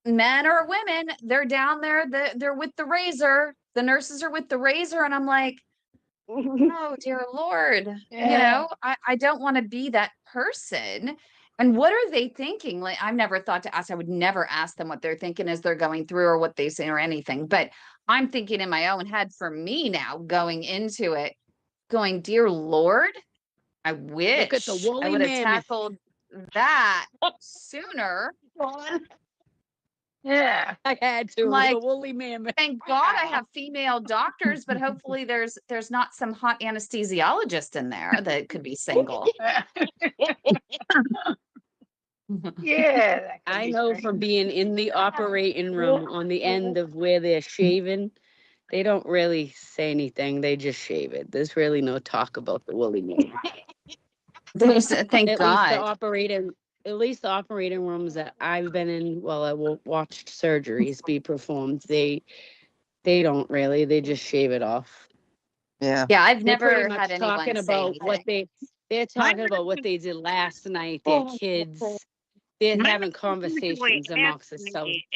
men or women, they're down there, they're with the razor. The nurses are with the razor, and I'm like, oh dear Lord,
Yeah.
I don't want to be that person. And what are they thinking? Like, I've never thought to ask. I would never ask them what they're thinking as they're going through or what they say or anything. But I'm thinking in my own head for me now going into it, going, dear Lord, I
Look at the
wish I
woolly
would have
mammoth.
tackled that sooner.
Yeah.
I had to.
Like,
The woolly mammoth.
thank God I have female doctors, but hopefully there's not some hot anesthesiologist in there that could be single.
Yeah. That could
I
be
know
strange.
from being in the operating room on the end of where they're shaving, they don't really say anything. They just shave it. There's really no talk about the woolly mammoth.
There's, thank
At
God.
least the operating rooms that I've been in while I watched surgeries be performed, they don't really. They just shave it off.
Yeah.
Yeah, I've
They're pretty
never
much
had anyone
talking
say
about what
anything.
they're
My
talking about what they did last night. Their kids, they're
My
having
nurse usually
conversations
asks
amongst themselves.
me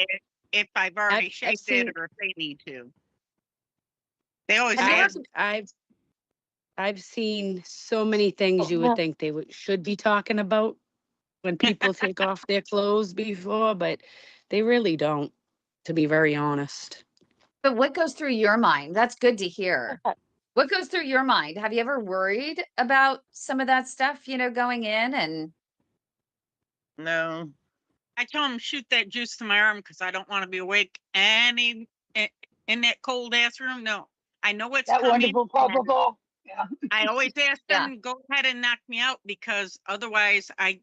if I've already
I've
shaved
seen
it or if they need to. They always
And
ask.
I've seen so many things you would think they should be talking about when people take off their clothes before, but they really don't, to be very honest.
But what goes through your mind? That's good to hear. What goes through your mind? Have you ever worried about some of that stuff, going in and
No.
I tell them shoot that juice to my arm because I don't want to be awake in that cold ass room. No, I know what's
That
coming.
wonderful purple ball. Yeah.
I always ask
Yeah.
them go ahead and knock me out because otherwise I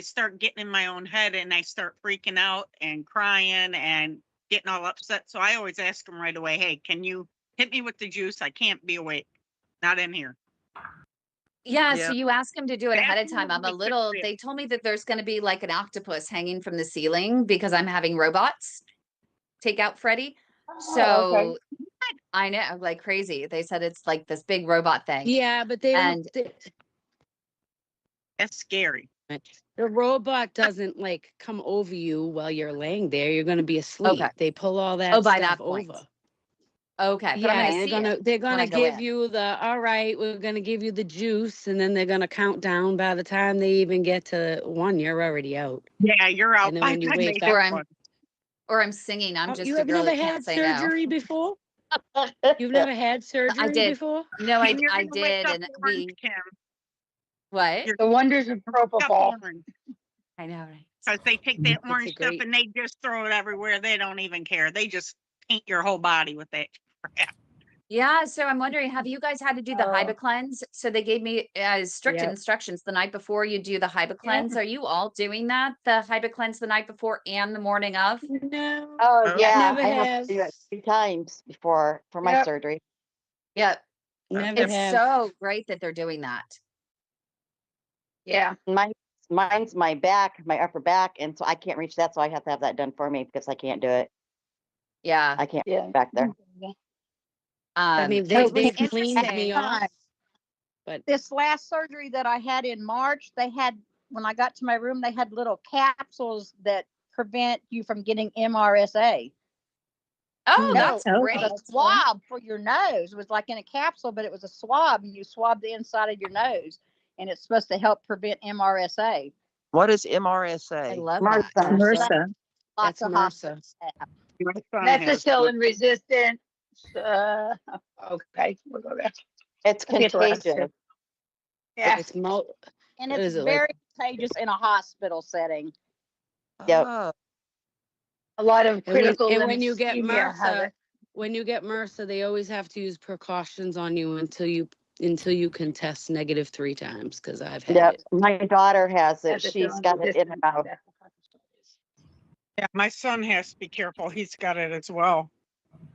start getting in my own head and I start freaking out and crying and getting all upset. So I always ask them right away, hey, can you hit me with the juice? I can't be awake. Not in here.
yeah,
Yeah.
so you ask them to do it ahead of time.
Absolutely.
They told me that there's going to be like an octopus hanging from the ceiling because I'm having robots take out Freddie.
Oh,
So
okay.
I know, like crazy. They said it's like this big robot thing.
Yeah, but they
And
don't.
That's scary.
The robot doesn't like come over you while you're laying there. You're going to be asleep.
okay.
They pull all that
Oh, by
stuff
that point.
over.
Okay, but I'm
Yeah,
gonna
they're
see it
gonna they're
when I
gonna
go
give
in.
you the, all right, we're gonna give you the juice, and then they're gonna count down. By the time they even get to 1, you're already out.
Yeah, you're out
And then
by
when
the
you
time they
wake
hit
up,
Or I'm singing. I'm
oh, you
just a
have
girl
never
that can't
had
say no.
surgery before? You've never had
I
surgery
did.
before?
No,
and you're
I
gonna wake
did,
up
and
orange,
we
Kim.
what?
You're
The wonders of
gonna wake up
propofol.
orange.
I know, right?
Because they take that
It's
orange
a
stuff
great,
and they just throw it everywhere. They don't even care. They just paint your whole body with that crap.
Yeah, so I'm wondering, have you guys had to do the
Oh.
Hyba cleanse? So they gave me strict
Yep.
instructions the night before you do the Hyba
Yep.
cleanse. Are you all doing that? The Hyba cleanse the night before and the morning of?
no,
Oh,
Oh,
yeah,
never
I have
have,
to do it 3 times before for my
Yep.
surgery.
Yep.
never
It's
have.
so great that they're doing that.
Yeah.
Mine's my back, my upper back, and so I can't reach that, so I have to have that done for me because I can't do it.
Yeah.
I can't
Yeah.
back there.
I mean,
It was
they've cleaned me
interesting.
off, but
This last surgery that I had in March, they had, when I got to my room, they had little capsules that prevent you from getting MRSA.
Oh,
No,
that's
it was
great.
a swab for your nose. It was like in a capsule, but it was a swab, and you swab the inside of your nose, and it's supposed to help prevent MRSA.
What is
I
MRSA?
love that.
MRSA.
Lots
that's
of
MRSA.
hospitals have.
my son has
Methicillin resistant. Okay, we'll go there.
It's
I think it's last
contagious.
year. Yeah.
It's
And
what
it's
is it, like,
very contagious in a hospital setting.
Yep.
Oh,
A lot of
and when
critical
and when you get
ischemia have
MRSA,
it.
when you get MRSA, they always have to use precautions on you until you can test negative 3 times, because I've had
Yep.
it.
My daughter has it. She's
Methicillin
got it in and
resistant.
out.
Yeah, my son has to be careful. He's got it as well.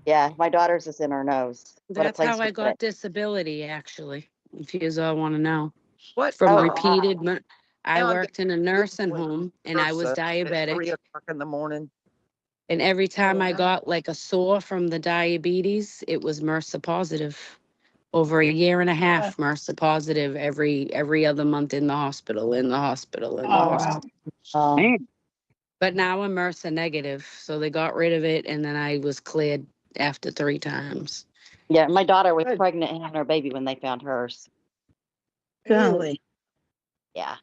Yeah, my daughter's is in her nose. But a
That's
place
how I
with
got
it.
disability, actually, if you all want to know.
what?
From
Oh,
repeated, I
Now I'm
worked in a nursing
getting
home, and I was
MRSA at 3
diabetic.
o'clock in the morning.
And every time I
wow.
got like a sore from the diabetes, it was MRSA positive. Over a year and a half, MRSA positive every other month in the hospital, in the hospital, in the
Oh,
hospital.
wow.
um,
But now I'm MRSA negative, so they got rid of it, and then I was cleared after 3 times.
yeah, my daughter was
Good.
pregnant and had her baby when they found hers.
Really?
Yeah.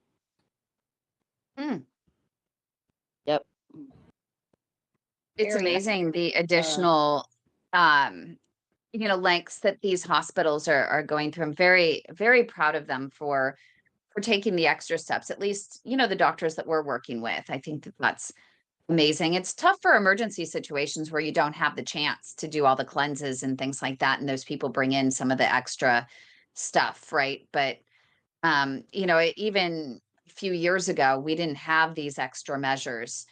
Hmm.
Yep.
It's
Very nice.
amazing the additional um lengths that these hospitals are going through. I'm very, very proud of them for taking the extra steps, at least, the doctors that we're working with. I think that that's amazing. It's tough for emergency situations where you don't have the chance to do all the cleanses and things like that. And those people bring in some of the extra stuff, right? But, even a few years ago, we didn't have these extra measures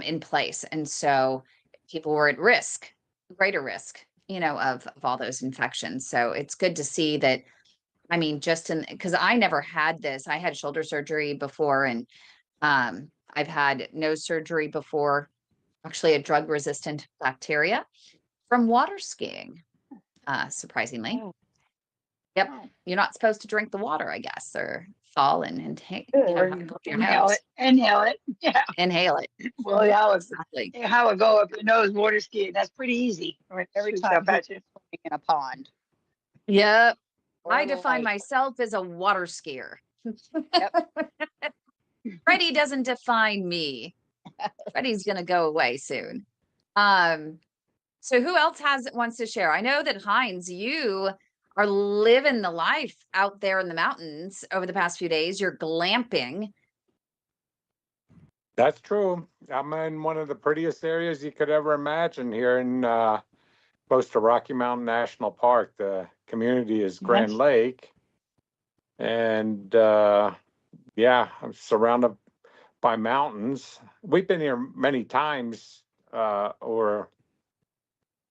in place. And so people were at risk, greater risk, of all those infections. So it's good to see that. I mean, because I never had this. I had shoulder surgery before, and I've had nose surgery before, actually a drug resistant bacteria from water skiing, surprisingly.
Oh.
Yep.
Oh.
You're not supposed to drink the water, I guess, or fall and take,
Or
have it go up your
inhale
nose.
it. Inhale it. Yeah.
Inhale it.
Well, yeah,
Exactly.
how it go up your nose water skiing. That's pretty easy.
Every
Shoots
time
up at you.
in a pond.
Yep.
Or
I
a
define
lake.
myself as a water skier.
Yep.
Freddie doesn't define me. Freddie's gonna go away soon. So who else wants to share? I know that Heinz, you are living the life out there in the mountains over the past few days. You're glamping.
That's true. I'm in one of the prettiest areas you could ever imagine here in close to Rocky Mountain National Park. The community is Grand
Nice.
Lake. And yeah, I'm surrounded by mountains. We've been here many times over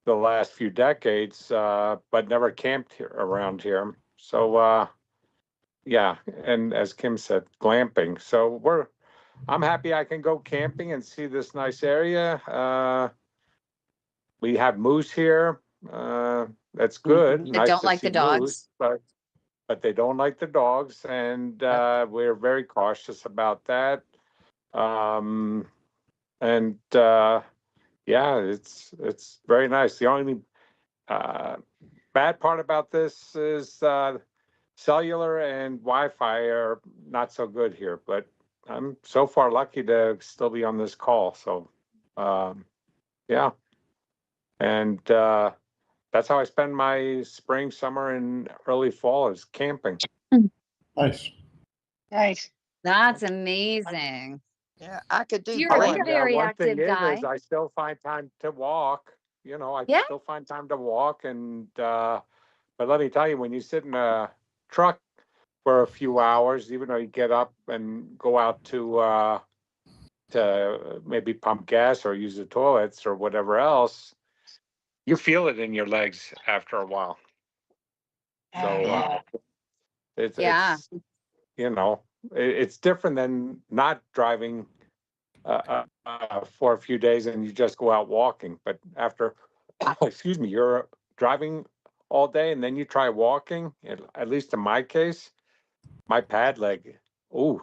the last few decades, but never camped here around here. So yeah, and as Kim said, glamping. So I'm happy I can go camping and see this nice area. We have moose here. That's good.
That
Nice
don't
to
like the
see moose,
dogs.
but they don't like the dogs, and we're very cautious about that. And yeah, it's very nice. The only Bad part about this is cellular and Wi-Fi are not so good here, but I'm so far lucky to still be on this call. So, yeah. And that's how I spend my spring, summer, and early fall is camping.
Nice.
Nice.
That's amazing.
Yeah, I could do
You're
Oh,
a
and
Glen.
very
one thing
active guy.
is I still find time to walk. You know, I
Yeah.
still find time to walk. And but let me tell you, when you sit in a truck for a few hours, even though you get up and go out to maybe pump gas or use the toilets or whatever else, you feel it in your legs after a while. So
Yeah.
Yeah.
it's you know it's different than not driving for a few days and you just go out walking. But after, excuse me, you're driving all day and then you try walking. At least in my case, my pad leg, ooh,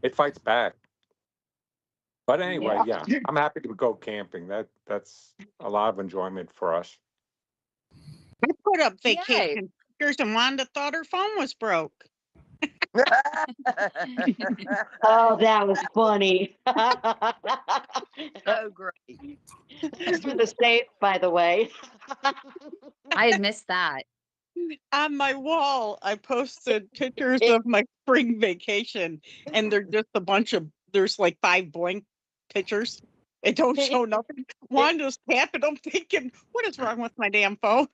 it fights back. But anyway, yeah, I'm happy to go camping. That's a lot of enjoyment for us.
I put up
Yay.
vacation pictures and Wanda thought her phone was broke.
Oh, that was funny.
So great.
Thanks for the safe, by the way.
I had missed that.
On my wall, I posted pictures of my spring vacation, and they're just a bunch of, there's like 5 blank pictures. It don't show nothing. Wanda's tapping. I'm thinking, what is wrong with my damn phone?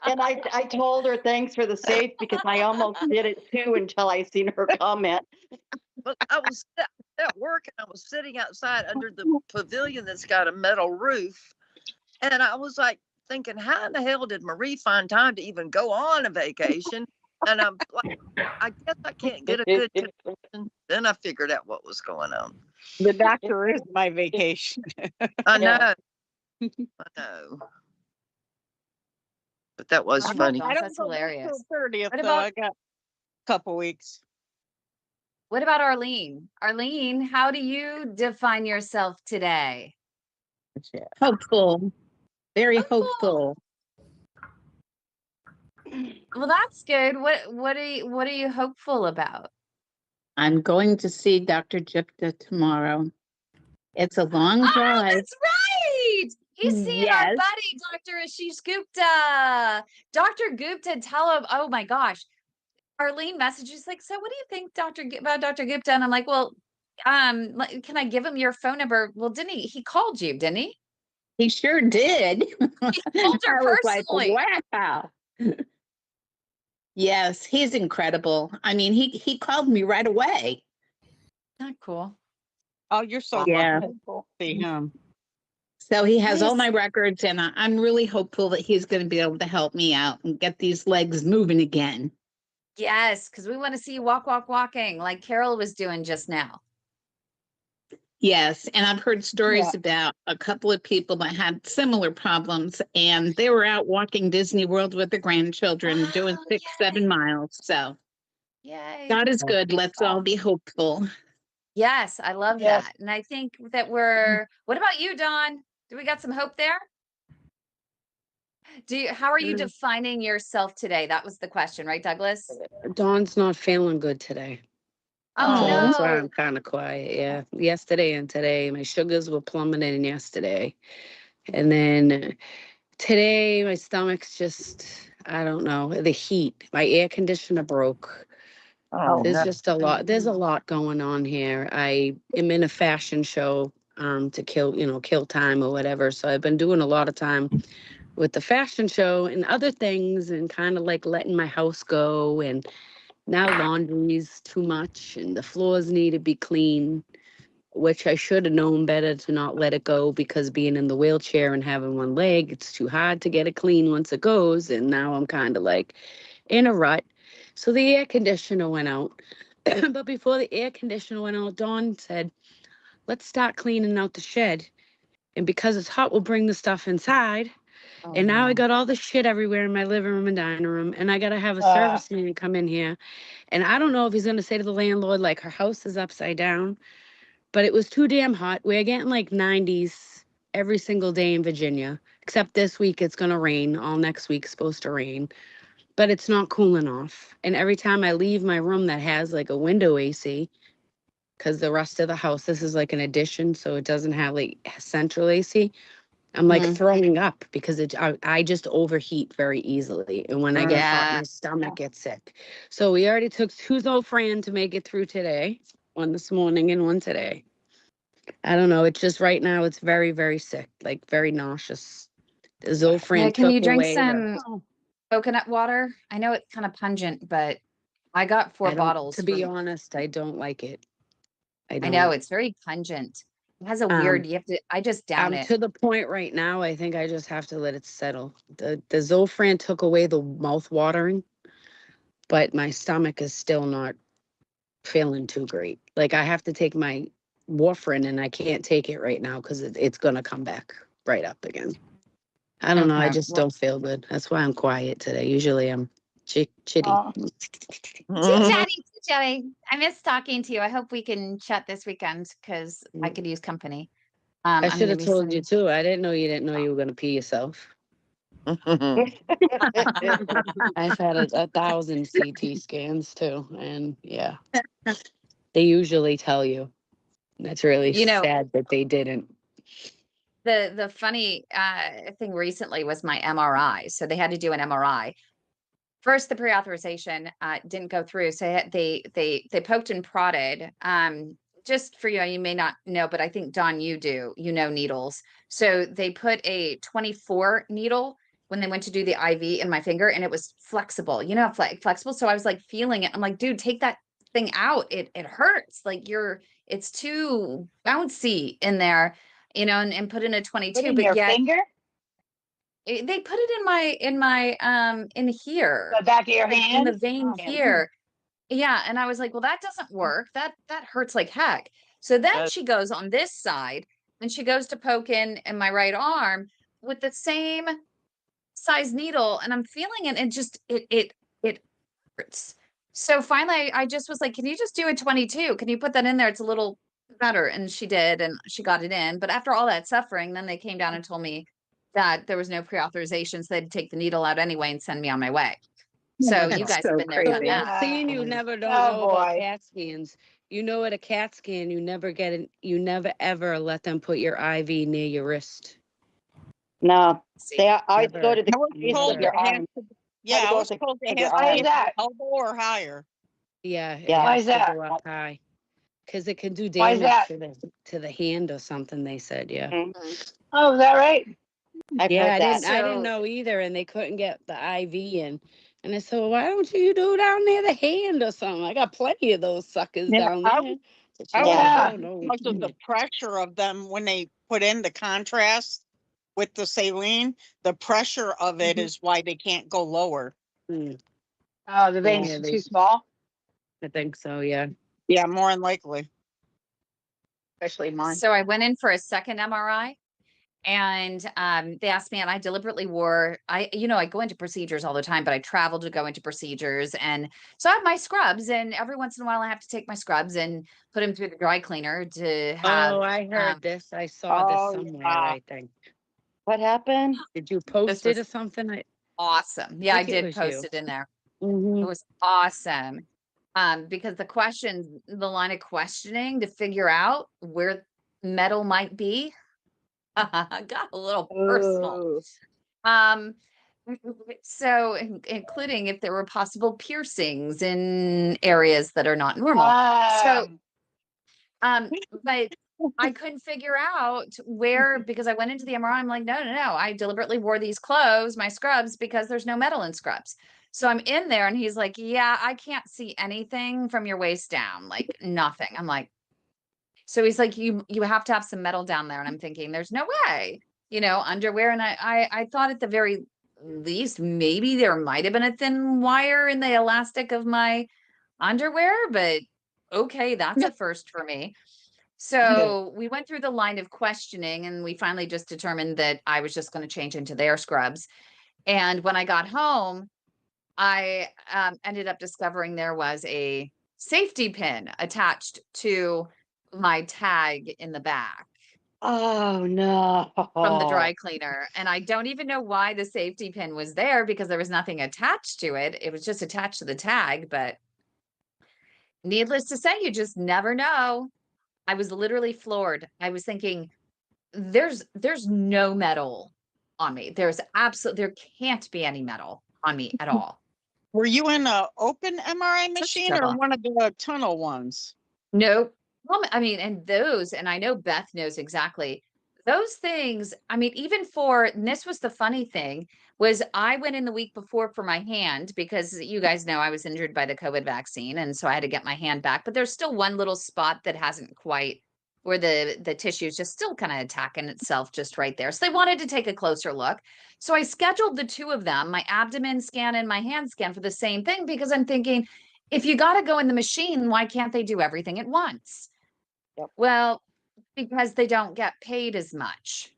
And I told her thanks for the safe because I almost did it too until I seen her comment.
Well, I was at work and I was sitting outside under the pavilion that's got a metal roof. And I was like thinking, how in the hell did Marie find time to even go on a vacation? And I'm like, I guess I can't get a good connection. Then I figured out what was going on.
The doctor is my vacation.
I know.
Yeah.
I know. But that was
Oh my
funny.
gosh,
I don't
that's
go back
hilarious.
till 30th,
What
though.
about
I got a couple weeks.
what about Arlene? Arlene, how do you define yourself today?
Hopeful, very
Hopeful.
hopeful.
Well, that's good. What are you hopeful about?
I'm going to see Dr. Gupta tomorrow. It's a long
Oh,
drive.
that's right. He's seeing our
Yes.
buddy, Dr. Ashish Gupta. Dr. Gupta, tell him, oh my gosh. Arlene messages like, so what do you think about Dr. Gupta? And I'm like, well, can I give him your phone number? Well, didn't he called you, didn't he?
He sure did.
He called her
I was like,
personally.
wow. Yes, he's incredible. I mean, he called me right away.
Not cool.
Oh, you're so
Yeah.
lucky to see him.
So he has all
Yes.
my records, and I'm really hopeful that he's going to be able to help me out and get these legs moving again.
Yes, because we want to see you walking like Carol was doing just now.
Yes, and I've heard stories about a couple of people that had similar problems, and they were out walking Disney World with their grandchildren, doing
Oh,
6-7 miles. So
yay.
God is good. Let's all be hopeful.
Yes, I love
Yes.
that. And I think that what about you, Dawn? Do we got some hope there? How are you defining yourself today? That was the question, right, Douglas?
Dawn's not feeling good today.
Oh,
So that's why
no.
I'm kind of quiet. Yeah. Yesterday and today, my sugars were plummeting yesterday. And then today, my stomach's just, I don't know, the heat. My air conditioner broke.
Oh,
There's
no.
just a lot. There's a lot going on here. I am in a fashion show to kill time or whatever. So I've been doing a lot of time with the fashion show and other things and kind of like letting my house go. And now laundry's too much and the floors need to be clean, which I should have known better to not let it go because being in the wheelchair and having one leg, it's too hard to get it clean once it goes. And now I'm kind of like in a rut. So the air conditioner went out. But before the air conditioner went out, Dawn said, let's start cleaning out the shed. And because it's hot, we'll bring the stuff inside.
Oh,
And now I
no.
got all the shit everywhere in my living room and dining room. And I got to have a service man come in here. And I don't know if he's going to say to the landlord, like, her house is upside down. But it was too damn hot. We're getting like 90s every single day in Virginia. except this week it's gonna rain. All next week's supposed to rain, but it's not cooling off. And every time I leave my room that has like a window AC, because the rest of the house, this is like an addition, so it doesn't have like central AC. I'm like throwing up because I just overheat very easily. And when I get hot,
Yeah.
my stomach gets sick. So we already took two Zofran to make it through today, one this morning and one today. I don't know. It's just right now, it's very, very sick, like very nauseous. The
Yeah,
Zofran
can
took
you drink
away
some
the,
coconut water? I know it's kind of pungent, but I got 4
I don't,
bottles
to be
from,
honest, I don't like it. I
I know
don't.
it's very pungent. It has a
Um,
weird, you have to, I just down
I'm
it.
to the point right now, I think I just have to let it settle. The Zofran took away the mouth watering, but my stomach is still not feeling too great. Like I have to take my warfarin and I can't take it right now because it's gonna come back right up again. I don't know. I
Okay.
just
Well,
don't feel good. That's why I'm quiet today. Usually I'm chitty.
Oh,
chit chatty. I miss talking to you. I hope we can chat this weekend because I could use company.
I
I'm
should
gonna
have
be
told you
sending.
too. I didn't know you didn't know you were gonna pee yourself. I've had 1,000 CT scans too, and yeah, they usually tell you. That's really
You know,
sad that they didn't.
the funny thing recently was my MRI. So they had to do an MRI. First, the pre-authorization didn't go through. So they poked and prodded. Just for you may not know, but I think Don, you do. You know needles. So they put a 24 needle when they went to do the IV in my finger, and it was flexible. You know, flexible. So I was like feeling it. I'm like, dude, take that thing out. It hurts. Like it's too bouncy in there. You know, and put in a
put
22,
in
but
your
yet
finger,
they put it in my in here,
the back of your
like in
hand.
the vein
Oh,
here. Yeah, and I was like, well, that doesn't work. That hurts like heck. So then she goes on this side and she goes to poke in my right arm with the same size needle, and I'm feeling it, and just it hurts. So finally I just was like, can you just do a 22? Can you put that in there? It's a little better. And she did, and she got it in. But after all that suffering, then they came down and told me that there was no pre-authorization, so they'd take the needle out anyway and send me on my way. So you
That's
guys have
so
been there, done
crazy.
that.
Seeing you never don't
oh
know about
boy.
CAT scans. You know at a CAT scan, you never get it. You never ever let them put your IV near your wrist.
No,
See,
they always go
Never,
to the
I was
base of
told
never.
your
it has
arm.
to,
Try
yeah,
to
I
go
was
with the
told
of
it
your
has to
Why
be
is
arm.
at the
that?
elbow or higher.
Yeah, it
Yeah.
Why
has
is
to
that?
go up high because it can do
Why is
damage
that?
to the hand or something. They said, yeah.
Mm,
Oh, is that right?
I've
Yeah,
heard that.
I didn't
so
know either, and they couldn't get the IV in. And I said, well, why don't you do down near the hand or something? I got plenty of those suckers
Yeah,
down there. But
I
she's
was
like,
Yeah.
oh no.
because of the pressure of them when they put in the contrast with the saline, the pressure of it
Mhm.
is why they can't go lower.
Mm,
Oh, the
yeah,
veins are too small,
I think so. Yeah.
Yeah, more than likely.
especially mine.
so I went in for a second MRI, and they asked me, and I deliberately wore, I go into procedures all the time, but I travel to go into procedures, and so I have my scrubs, and every once in a while I have to take my scrubs and put them through the dry cleaner to have
Oh, I heard this. I saw this
Oh,
somewhere,
yeah.
I think.
What happened?
Did you
this
post it
was
or something? I
awesome. Yeah, I
think it
did
was
post
you.
it in there. It
Mm-hmm.
was awesome. Because the line of questioning to figure out where metal might be got a little personal.
Oh.
Um, so including if there were possible piercings in areas that are not normal. So,
Um,
but I couldn't figure out where, because I went into the MRI. I'm like, no. I deliberately wore these clothes, my scrubs, because there's no metal in scrubs. So I'm in there, and he's like, yeah, I can't see anything from your waist down, like nothing. I'm like, so he's like, you have to have some metal down there. And I'm thinking, there's no way, underwear. And I thought at the very least, maybe there might have been a thin wire in the elastic of my underwear, but okay, that's a first for me. So we went through the line of questioning, and we finally just determined that I was just going to change into their scrubs. And when I got home, I ended up discovering there was a safety pin attached to my tag in the back.
Oh, no.
from the dry cleaner. And I don't even know why the safety pin was there because there was nothing attached to it. It was just attached to the tag, but needless to say, you just never know. I was literally floored. I was thinking, there's no metal on me. There can't be any metal on me at all.
Were you in a open MRI
Such
machine or
trouble.
one of the tunnel ones?
Nope. Well, I mean, and I know Beth knows exactly those things. I mean, even and this was the funny thing, was I went in the week before for my hand because you guys know I was injured by the COVID vaccine. And so I had to get my hand back, but there's still one little spot that hasn't quite, where the tissue is just still kind of attacking itself just right there. So they wanted to take a closer look. So I scheduled the two of them, my abdomen scan and my hand scan, for the same thing, because I'm thinking, if you got to go in the machine, why can't they do everything at once?
Yep.
Well, because they don't get paid as much.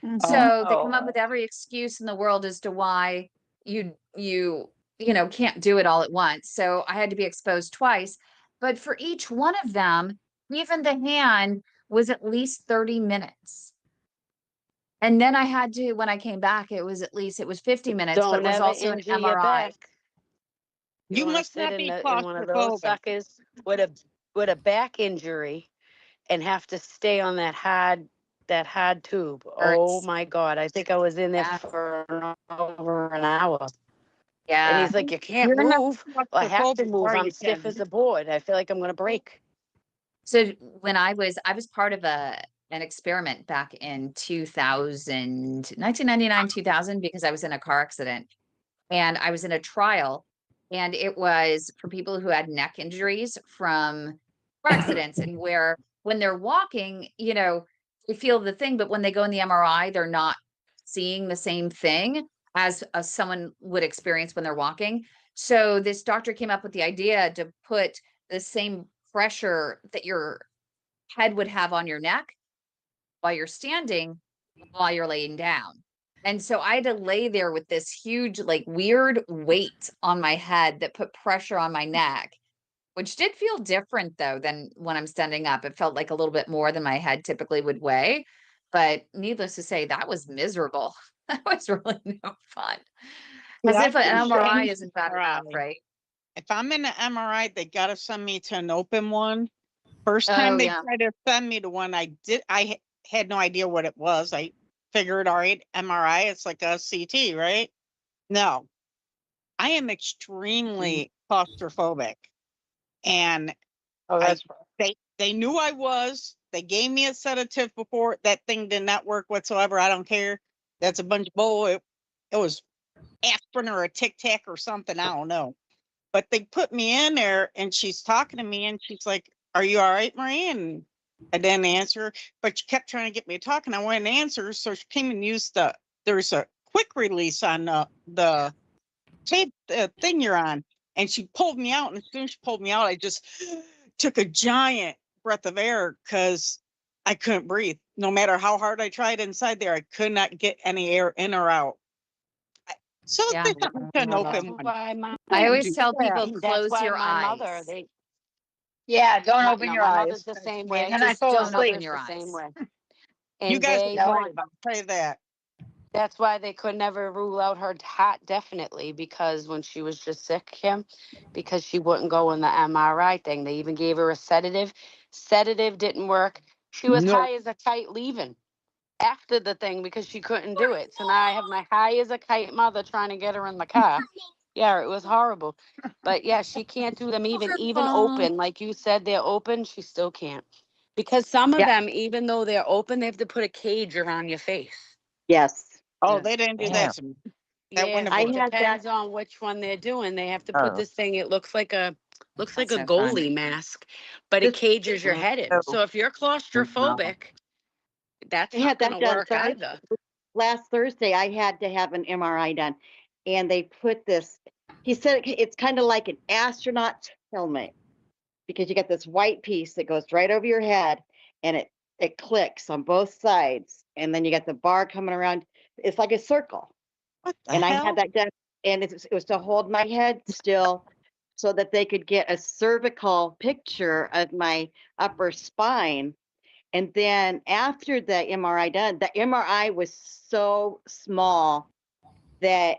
Mm-hmm.
So they come up with every excuse in the world as to why you can't do it all at once. So I had to be exposed twice. But for each one of them, even the hand was at least 30 minutes. And then I had to, when I came back, it was 50 minutes, but
Don't
it was
ever
also an
injure your
MRI.
back.
You
wanna
must
sit
not
in
be
in one of those
claustrophobic.
suckers with a back injury and have to stay on that hard tube. Oh
Hurts.
my God. I think I was in there
Yeah.
for over an hour. And
Yeah.
he's like, you can't
You're not
move. Well, I have to
claustrophobic,
move.
are
I'm
you,
stiff
Ken?
as a board. I feel like I'm gonna break.
So when I was part of an experiment back in 1999, 2000, because I was in a car accident and I was in a trial, and it was for people who had neck injuries from car accidents, and where when they're walking, they feel the thing, but when they go in the MRI, they're not seeing the same thing as someone would experience when they're walking. So this doctor came up with the idea to put the same pressure that your head would have on your neck while you're standing, while you're laying down. And so I had to lay there with this huge, like, weird weight on my head that put pressure on my neck, which did feel different though than when I'm standing up. It felt like a little bit more than my head typically would weigh. But needless to say, that was miserable. That was really no fun. As
Yeah,
if an
I've been
MRI
in
isn't bad enough,
MRI.
right?
If I'm in an MRI, they gotta send me to an open one. First
Oh,
time they
yeah.
tried to send me to one, I had no idea what it was. I figured, all right, MRI, it's like a CT, right? No, I am extremely claustrophobic, and
Oh,
I
that's
they knew I was. They gave me a sedative before. That thing did not work whatsoever. I don't care. That's a bunch of bull. It was aspirin or a Tic Tac or something. I don't know. But they put me in there, and she's talking to me, and she's like, "Are you all right, Marie?" And I didn't answer, but she kept trying to get me talking. I wouldn't answer, so she came and used there's a quick release on the tape thing you're on, and she pulled me out. And as soon as she pulled me out, I just took a giant breath of air because I couldn't breathe. No matter how hard I tried inside there, I could not get any air in or out. So
Yeah.
there's something to an open one.
why
I
Don't
always
do
tell
that.
people,
that's
close
why
your
my mother,
eyes.
Yeah, don't open your
my
eyes.
mother's the same way.
And then I
Just
fall
don't
asleep.
open your
the same
eyes.
way.
You
And
guys
they
are
No.
brave, I'll say that.
that's why they could never rule out her heart definitely, because when she was just sick, Kim, because she wouldn't go in the MRI thing. They even gave her a sedative. Sedative didn't work. She was
No.
high as a kite leaving after the thing because she couldn't do it. So now I have my high as a kite mother trying to get her in the car. Yeah, it was horrible. But yeah, she can't do them even open. Like you said, they're open, she still can't. Because some of
Yeah.
them, even though they're open, they have to put a cage around your face.
Yes.
Oh,
Yeah.
they didn't do
Damn.
that to me. That
Yeah,
wouldn't
so
have
it
worked.
depends on which one they're doing. They have to put
Oh.
this thing, it looks like a
That's so fun.
goalie mask, but it
This
cages your head in.
no.
So if you're claustrophobic, that's
I
not
had that
gonna
done
work either.
last Thursday. I had to have an MRI done, and they put this. He said it's kind of like an astronaut helmet because you got this white piece that goes right over your head, and it clicks on both sides, and then you got the bar coming around. It's like a circle,
What the
and I
hell?
had that done, and it was to hold my head still, so that they could get a cervical picture of my upper spine. And then after the MRI done, the MRI was so small that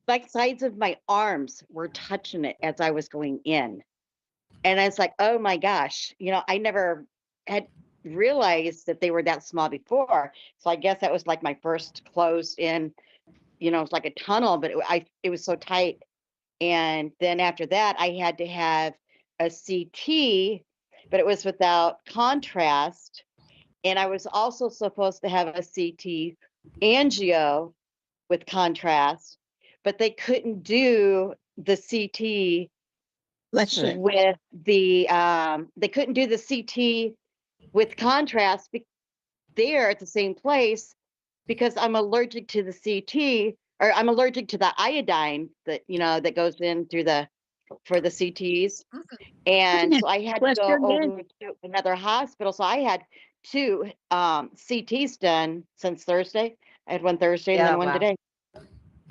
like sides of my arms were touching it as I was going in. And I was like, oh my gosh, I never had realized that they were that small before. So I guess that was like my first closed in, it's like a tunnel, but it was so tight. And then after that, I had to have a CT, but it was without contrast. And I was also supposed to have a CT angio with contrast, but they couldn't do the CT with they couldn't do the CT with contrast there at the same place because I'm allergic to the CT, or I'm allergic to the iodine that goes in for the CTs. And so I had to
Bless
go
your heart.
over to another hospital. So I had 2 CTs done since Thursday. I had one Thursday and
Yeah,
then one
wow.
today.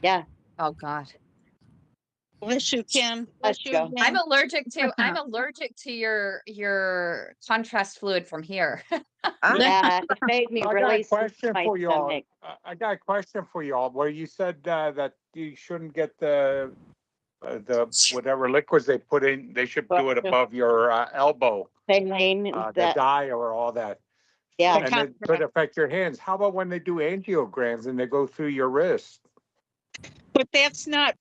Yeah.
Oh God.
Bless you, Kim.
Let's
Bless you
go.
I'm
again.
I'm allergic to your contrast fluid from here.
I,
Yeah, it made me
I got a
really sick to
question
my
for you all.
stomach.
I got a question for you all. Where you said that you shouldn't get the whatever liquids they put in, they should do it above your elbow,
Saline,
the
that,
dye or all that.
yeah.
And it could affect your hands. How about when they do angiograms and they go through your wrist?
But that's not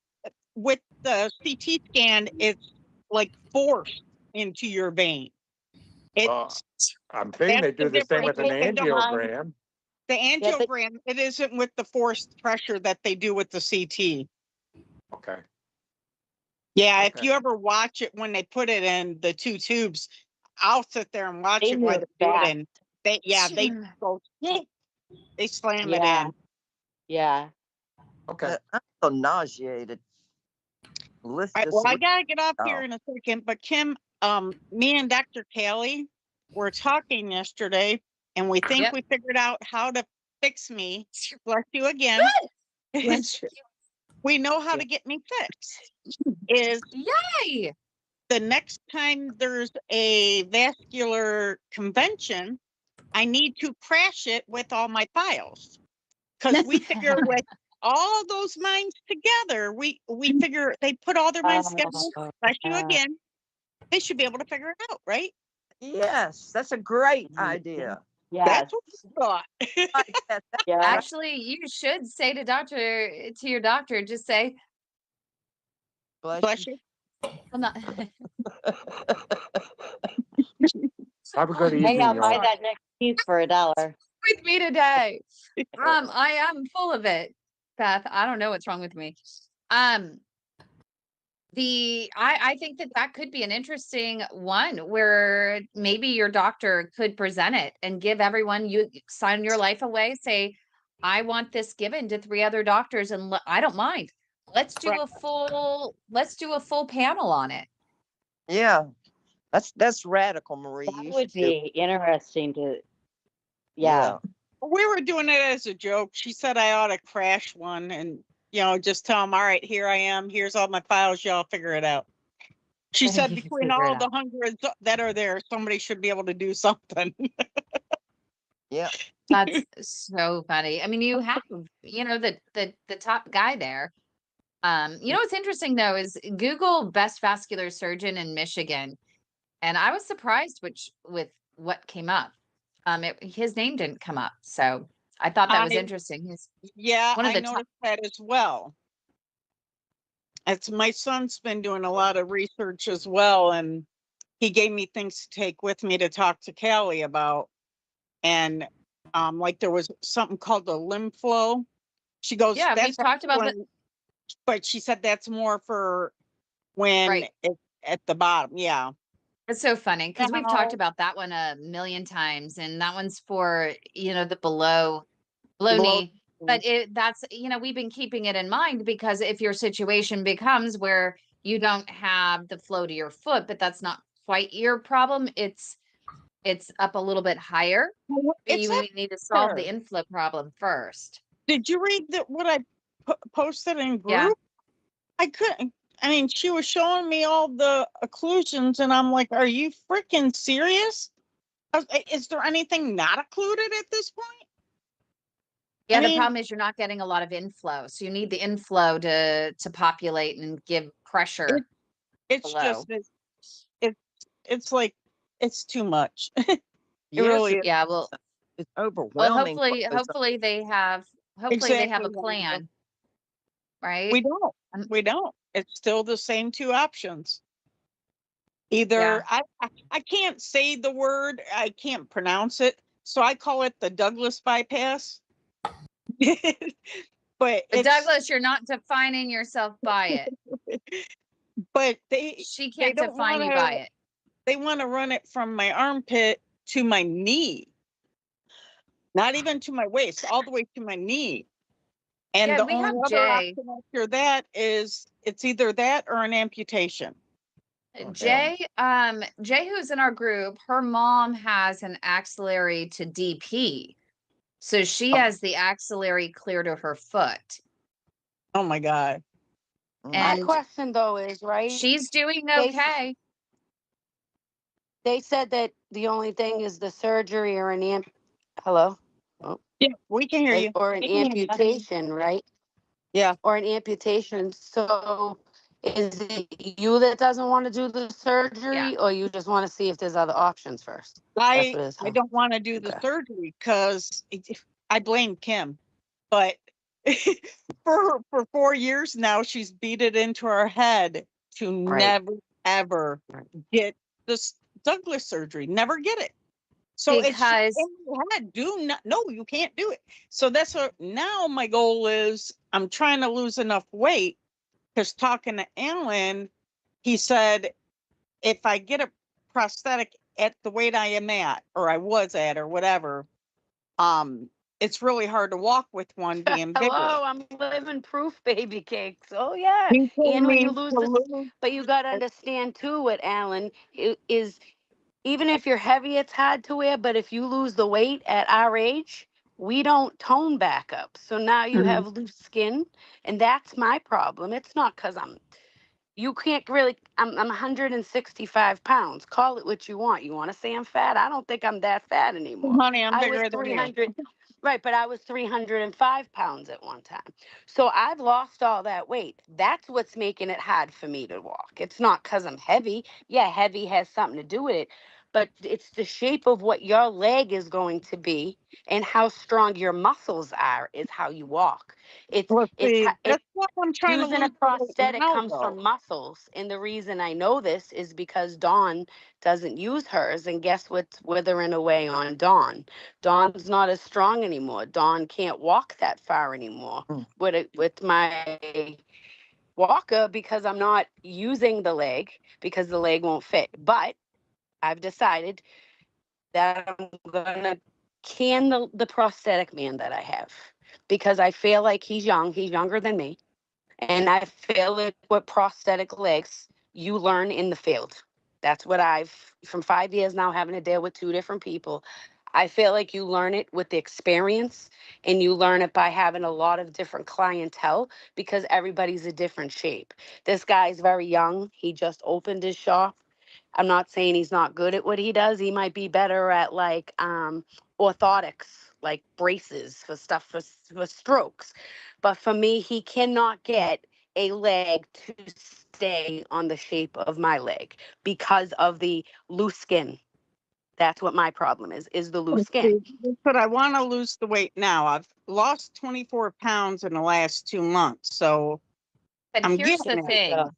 with the CT scan, it's like forced into your vein.
Well,
It's
I'm thinking they
that's the
do the same
difference.
with an
They don't-
angiogram.
The
they-
angiogram, it isn't with the forced pressure that they do with the CT.
Okay.
Yeah, if
Okay.
you ever watch it when they put it in the 2 tubes, I'll sit there and watch
They
it while
move
they do it,
fast.
and they go, they slam it
Yeah.
in.
Yeah.
Okay.
I'm so nauseated. Let's
All right,
just
well, I
leave
gotta get off
it
here
out.
in a second, but Kim, me and Dr. Kelly were talking yesterday, and we think
Yep.
we figured out how to fix me. Bless you again.
Bless you.
We know how to get me fixed. Is
Yay!
the next time there's a vascular convention, I need to crash it with all my files. Because we figure with all those minds together, we figure they put all their minds together. Bless you again. They should be able to figure it out, right?
Yes, that's a great idea.
Yes.
That's what we thought.
Like that.
Yeah.
Actually, you should say to your doctor, just say,
Bless
Bless
you.
you.
I'm not
Have a good
Hey,
evening,
I'll buy
y'all.
that next piece for $1.
with me today. I am full of it, Beth. I don't know what's wrong with me. I think that could be an interesting one where maybe your doctor could present it and give everyone, you sign your life away, say, I want this given to 3 other doctors and I don't mind. Let's do a full panel on it.
Yeah, that's radical, Marie.
That
You
would
should do
be interesting to,
it.
yeah.
We were doing it as a joke. She said I ought to crash one and, just tell them, all right, here I am. Here's all my files. Y'all figure it out. She said between
Figure it
all
out.
the hundreds that are there, somebody should be able to do something.
Yeah.
That's so funny. I mean, you have, the top guy there. What's interesting though is Google best vascular surgeon in Michigan, and I was surprised with what came up. His name didn't come up, so I thought that was interesting. He's
Yeah,
one of
I
the top.
noticed that as well. It's my son's been doing a lot of research as well, and he gave me things to take with me to talk to Callie about. And like there was something called the limb flow. She goes,
Yeah, we've talked about that.
But she said that's more for when
Right.
it's at the bottom. Yeah.
It's so funny because we've
Now-
talked about that one a million times, and that one's for the below knee. But that's we've been keeping it in mind because if your situation becomes where you don't have the flow to your foot, but that's not quite your problem, it's up a little bit higher. But
It's
you
up
need to solve the
there.
inflow problem first.
Did you read what I posted in group?
Yeah.
I couldn't. I mean, she was showing me all the occlusions, and I'm like, "Are you freaking serious?" Is there anything not included at this point?
Yeah,
I
the
mean,
problem is you're not getting a lot of inflow. So you need the inflow to populate and give pressure
it's
below.
just it's like it's too much. It
Yes,
really is.
Yeah, well,
it's
well,
overwhelming.
hopefully they have a
Exactly.
plan, right?
We don't.
Um,
We don't. It's still the same two options.
Yeah.
Either I can't say the word, I can't pronounce it, so I call it the Douglas bypass. But
But
it's
Douglas, you're not defining yourself by it.
but they
She
they
can't
don't
define
want
you by
to
it.
they want to run it from my armpit to my knee, not even to my waist, all the way to my knee. And
Yeah,
the
we
only
have
other
Jay.
option after that is it's either that or an amputation.
Jay, Jay, who's in our group, her mom has an axillary to DP. So she has the axillary clear to her foot.
Oh my God.
My
And
question though is, right?
she's doing
They-
okay.
They said that the only thing is the surgery or an hello?
Yeah, we can hear you.
Or an
We can hear you.
amputation, right?
Yeah.
Or an amputation. So is it you that doesn't want to do the surgery, or you just want to see if there's other options first? That's
I
what it is,
I
huh?
don't want to do the
Okay.
surgery because I blame Kim, but for 4 years now she's beat it into our head to
Right.
never ever
Right.
get this Douglas surgery. Never get it. So it's just
Because
in your head. Do not. No, you can't do it. So that's what now my goal is. I'm trying to lose enough weight because talking to Alan, he said if I get a prosthetic at the weight I am at, or I was at, or whatever, it's really hard to walk with one being bigger.
Hello, I'm living proof, baby cakes. Oh yeah.
He told
And when
me
you
to
lose this,
lose.
but you got to understand too what Alan is, even if you're heavy, it's hard to wear, but if you lose the weight at our age, we don't tone back up. So now you
Mhm.
have loose skin, and that's my problem. It's not because you can't really, I'm 165 pounds. Call it what you want. You want to say I'm fat? I don't think I'm that fat anymore.
Honey, I'm
I was
bigger than you.
300, right, but I was 305 pounds at one time. So I've lost all that weight. That's what's making it hard for me to walk. It's not because I'm heavy. Yeah, heavy has something to do with it, but it's the shape of what your leg is going to be and how strong your muscles are is how you walk. It's
Let's see.
it's
That's what I'm trying to
using
lose
a
the weight
prosthetic
now,
comes
though.
from muscles. And the reason I know this is because Dawn doesn't use hers. And guess what's withering away on Dawn? Dawn's not as strong anymore. Dawn can't walk that far anymore with my walker because I'm not using the leg because the leg won't fit. But I've decided that I'm gonna can the prosthetic man that I have because I feel like he's young. He's younger than me. And I feel like with prosthetic legs, you learn in the field. That's what from 5 years now, having to deal with two different people. I feel like you learn it with the experience and you learn it by having a lot of different clientele because everybody's a different shape. This guy's very young. He just opened his shop. I'm not saying he's not good at what he does. He might be better at like orthotics, like braces for stuff for strokes. But for me, he cannot get a leg to stay on the shape of my leg because of the loose skin. That's what my problem is the loose
Let's
skin.
see. But I want to lose the weight now. I've lost 24 pounds in the last 2 months, so
But
I'm
here's the
getting it.
thing.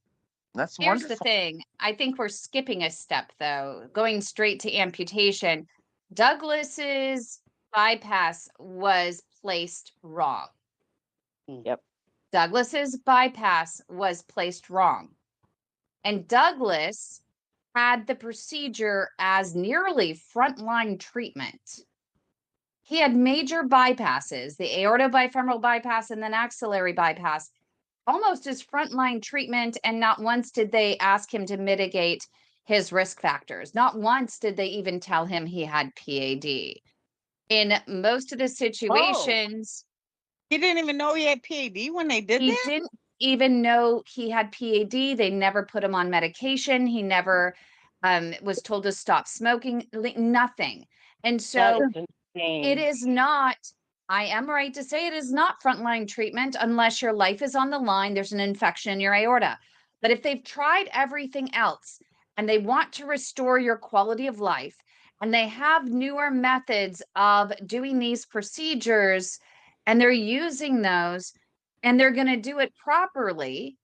That's
Here's the
wonderful.
thing. I think we're skipping a step though, going straight to amputation. Douglas's bypass was placed wrong.
Yep.
Douglas's bypass was placed wrong. And Douglas had the procedure as nearly frontline treatment. He had major bypasses, the aortobifemoral bypass and then axillary bypass, almost as frontline treatment. And not once did they ask him to mitigate his risk factors. Not once did they even tell him he had PAD. In most of the situations,
He didn't even know he had PAD when they did
he
that?
didn't even know he had PAD. They never put him on medication. He never was told to stop smoking, nothing. And
That
so
is
it
insane.
is not, I am right to say it is not frontline treatment unless your life is on the line, there's an infection in your aorta. But if they've tried everything else and they want to restore your quality of life, and they have newer methods of doing these procedures, and they're using those, and they're going to do it properly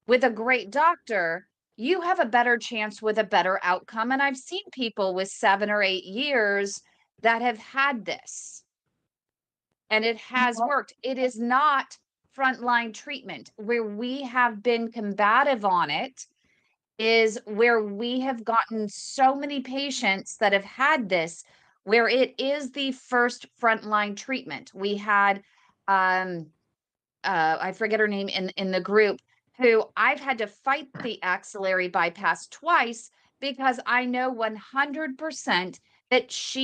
with a great doctor, you have a better chance with a better outcome. And I've seen people with 7 or 8 years that have had this, and it has worked. It is not frontline treatment. Where we have been combative on it is where we have gotten so many patients that have had this, where it is the first frontline treatment. We had, I forget her name in the group, who I've had to fight the axillary bypass twice because I know 100% that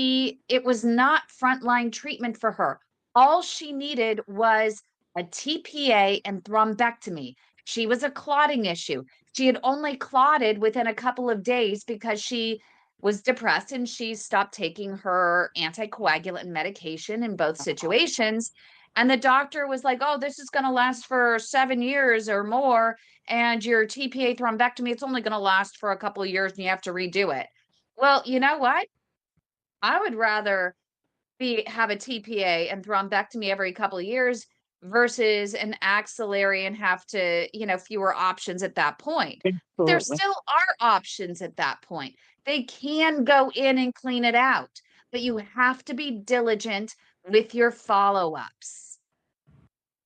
it was not frontline treatment for her. All she needed was a TPA and thrombectomy. She was a clotting issue. She had only clotted within a couple of days because she was depressed and she stopped taking her anticoagulant medication in both situations. And the doctor was like, oh, this is going to last for 7 years or more. And your TPA thrombectomy, it's only going to last for a couple of years and you have to redo it. Well, you know what? I would rather have a TPA and thrombectomy every couple of years versus an axillary and have to, fewer options at that point. There
Absolutely.
still are options at that point. They can go in and clean it out, but you have to be diligent with your follow-ups.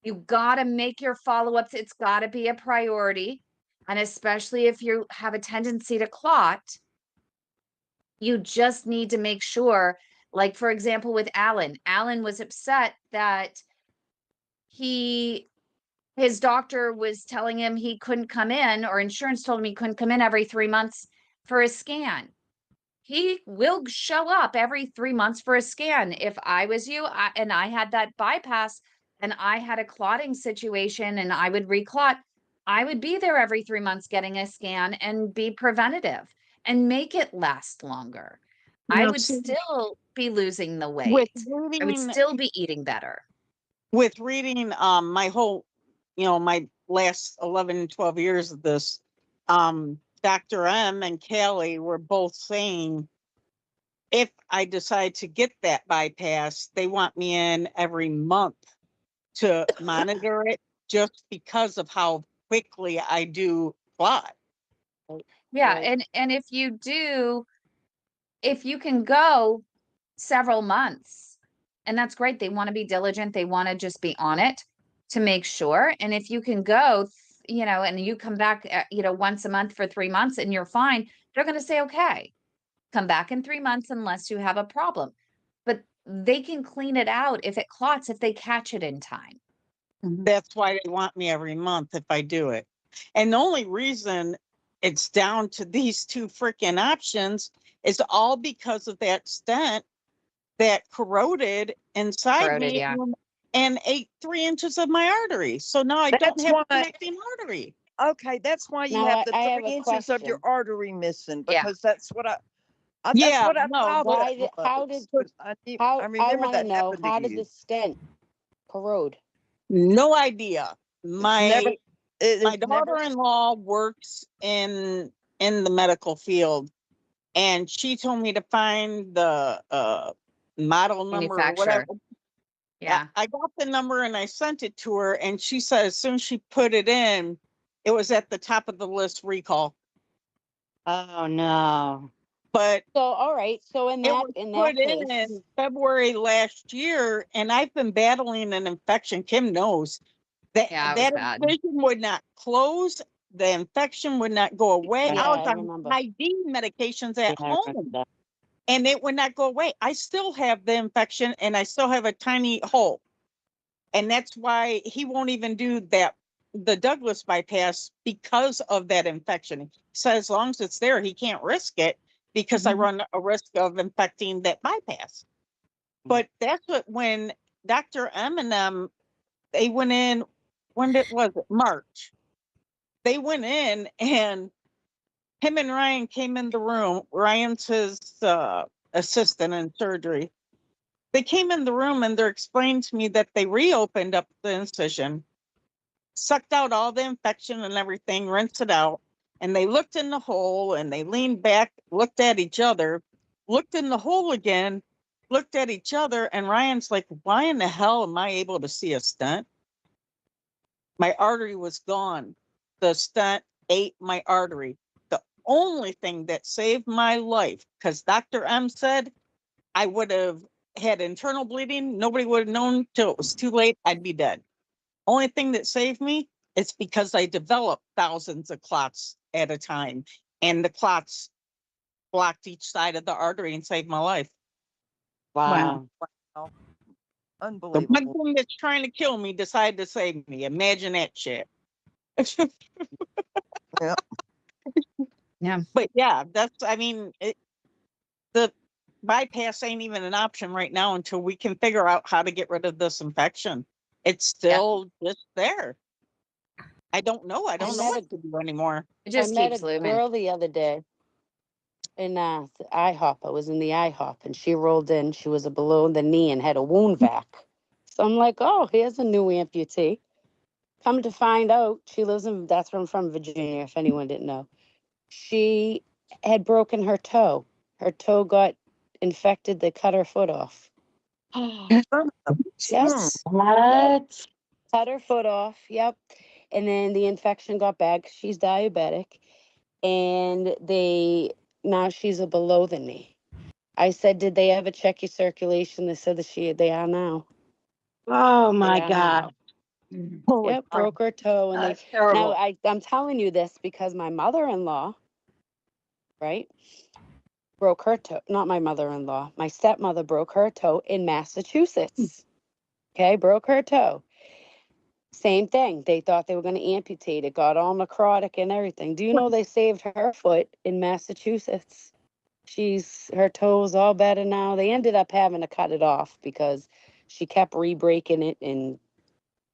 You got to make your follow-ups. It's got to be a priority. And especially if you have a tendency to clot, you just need to make sure, like, for example, with Alan was upset that his doctor was telling him he couldn't come in, or insurance told him he couldn't come in every 3 months for a scan. He will show up every 3 months for a scan. If I was you, and I had that bypass and I had a clotting situation and I would reclot, I would be there every 3 months getting a scan and be preventative and make it last longer. I
Now,
would
see,
still be losing the
with
weight. I would
reading,
still be eating better.
my whole, my last 11, 12 years of this, Dr. M and Callie were both saying, if I decide to get that bypass, they want me in every month to monitor it just because of how quickly I do clot.
Yeah,
Right.
and if you can go several months, and that's great. They want to be diligent. They want to just be on it to make sure. And if you can go, and you come back, once a month for 3 months and you're fine, they're going to say, okay, come back in 3 months unless you have a problem. But they can clean it out if it clots, if they catch it in time.
That's why they want me every month if I do it. And the only reason it's down to these two freaking options is all because of that stent that corroded inside
Corroded,
me
yeah.
and ate 3 inches of my artery. So now I don't
That's
have a
why,
connecting artery.
okay, that's why you
Now
have
I,
the
I have
3
a
inches of your
question.
artery missing,
Yeah.
because that's what that's
Yeah,
what I
no,
thought
but
Why
it
did, how
was.
did,
'Cause I
I
remember
want to
that
know,
happened to
how did
you.
the stent corrode?
no idea.
It's never,
My
it's never,
daughter-in-law works in the medical field, and she told me to find the model number or whatever.
Manufacturer. Yeah.
I got the number and I sent it to her, and she said as soon as she put it in, it was at the top of the list, recall.
Oh, no.
But
So, all right. So
it was
in
put
that case,
in February last year, and I've been battling an infection. Kim knows that
Yeah, it was
that
bad.
incision would not close. The infection would not go away.
yeah,
I was
I
on
remember.
IV medications at
Yeah, I remember
home,
that.
and it would not go away. I still have the infection, and I still have a tiny hole. And that's why he won't even do the Douglas bypass, because of that infection. So as long as it's there, he can't risk it because I run a risk of infecting that bypass. But that's when Dr. M and them, they went in, was it March? They went in and him and Ryan came in the room. Ryan's his assistant in surgery. They came in the room and they're explaining to me that they reopened up the incision, sucked out all the infection and everything, rinsed it out. And they looked in the hole and they leaned back, looked at each other, looked in the hole again, looked at each other. And Ryan's like, why in the hell am I able to see a stent? My artery was gone. The stent ate my artery. The only thing that saved my life, because Dr. M said I would have had internal bleeding. Nobody would have known till it was too late. I'd be dead. Only thing that saved me is because I developed thousands of clots at a time, and the clots blocked each side of the artery and saved my life.
Wow.
Wow.
The
Unbelievable.
one thing that's trying to kill me decided to save me. Imagine that shit.
Yeah.
Yeah.
But yeah, that's, I mean, the bypass ain't even an option right now until we can figure out how to get rid of this infection. It's still just there. I don't know. I don't know
met
what to do anymore.
It
I
just
met
keeps
a
looming.
girl the other day in IHOP. I was in the IHOP and she rolled in. She was below the knee and had a wound vac. So I'm like, oh, here's a new amputee. Come to find out, she lives in, that's where I'm from, Virginia, if anyone didn't know. She had broken her toe. Her toe got infected. They cut her foot off. Yep.
What?
Cut her foot off. Yep. And then the infection got bad 'cause she's diabetic. And now she's a below the knee. I said, did they ever check your circulation? They said that they are now.
Oh
They
my
are now.
God.
Holy
Yep,
cow.
broke her toe. And
That's
now
terrible.
I'm telling you this because my mother-in-law, right, broke her toe. Not my mother-in-law. My stepmother broke her toe in Massachusetts. Okay, broke her toe. Same thing. They thought they were going to amputate it, got all necrotic and everything. Do you know they saved her foot in Massachusetts? Her toe's all better now. They ended up having to cut it off because she kept re-breaking it and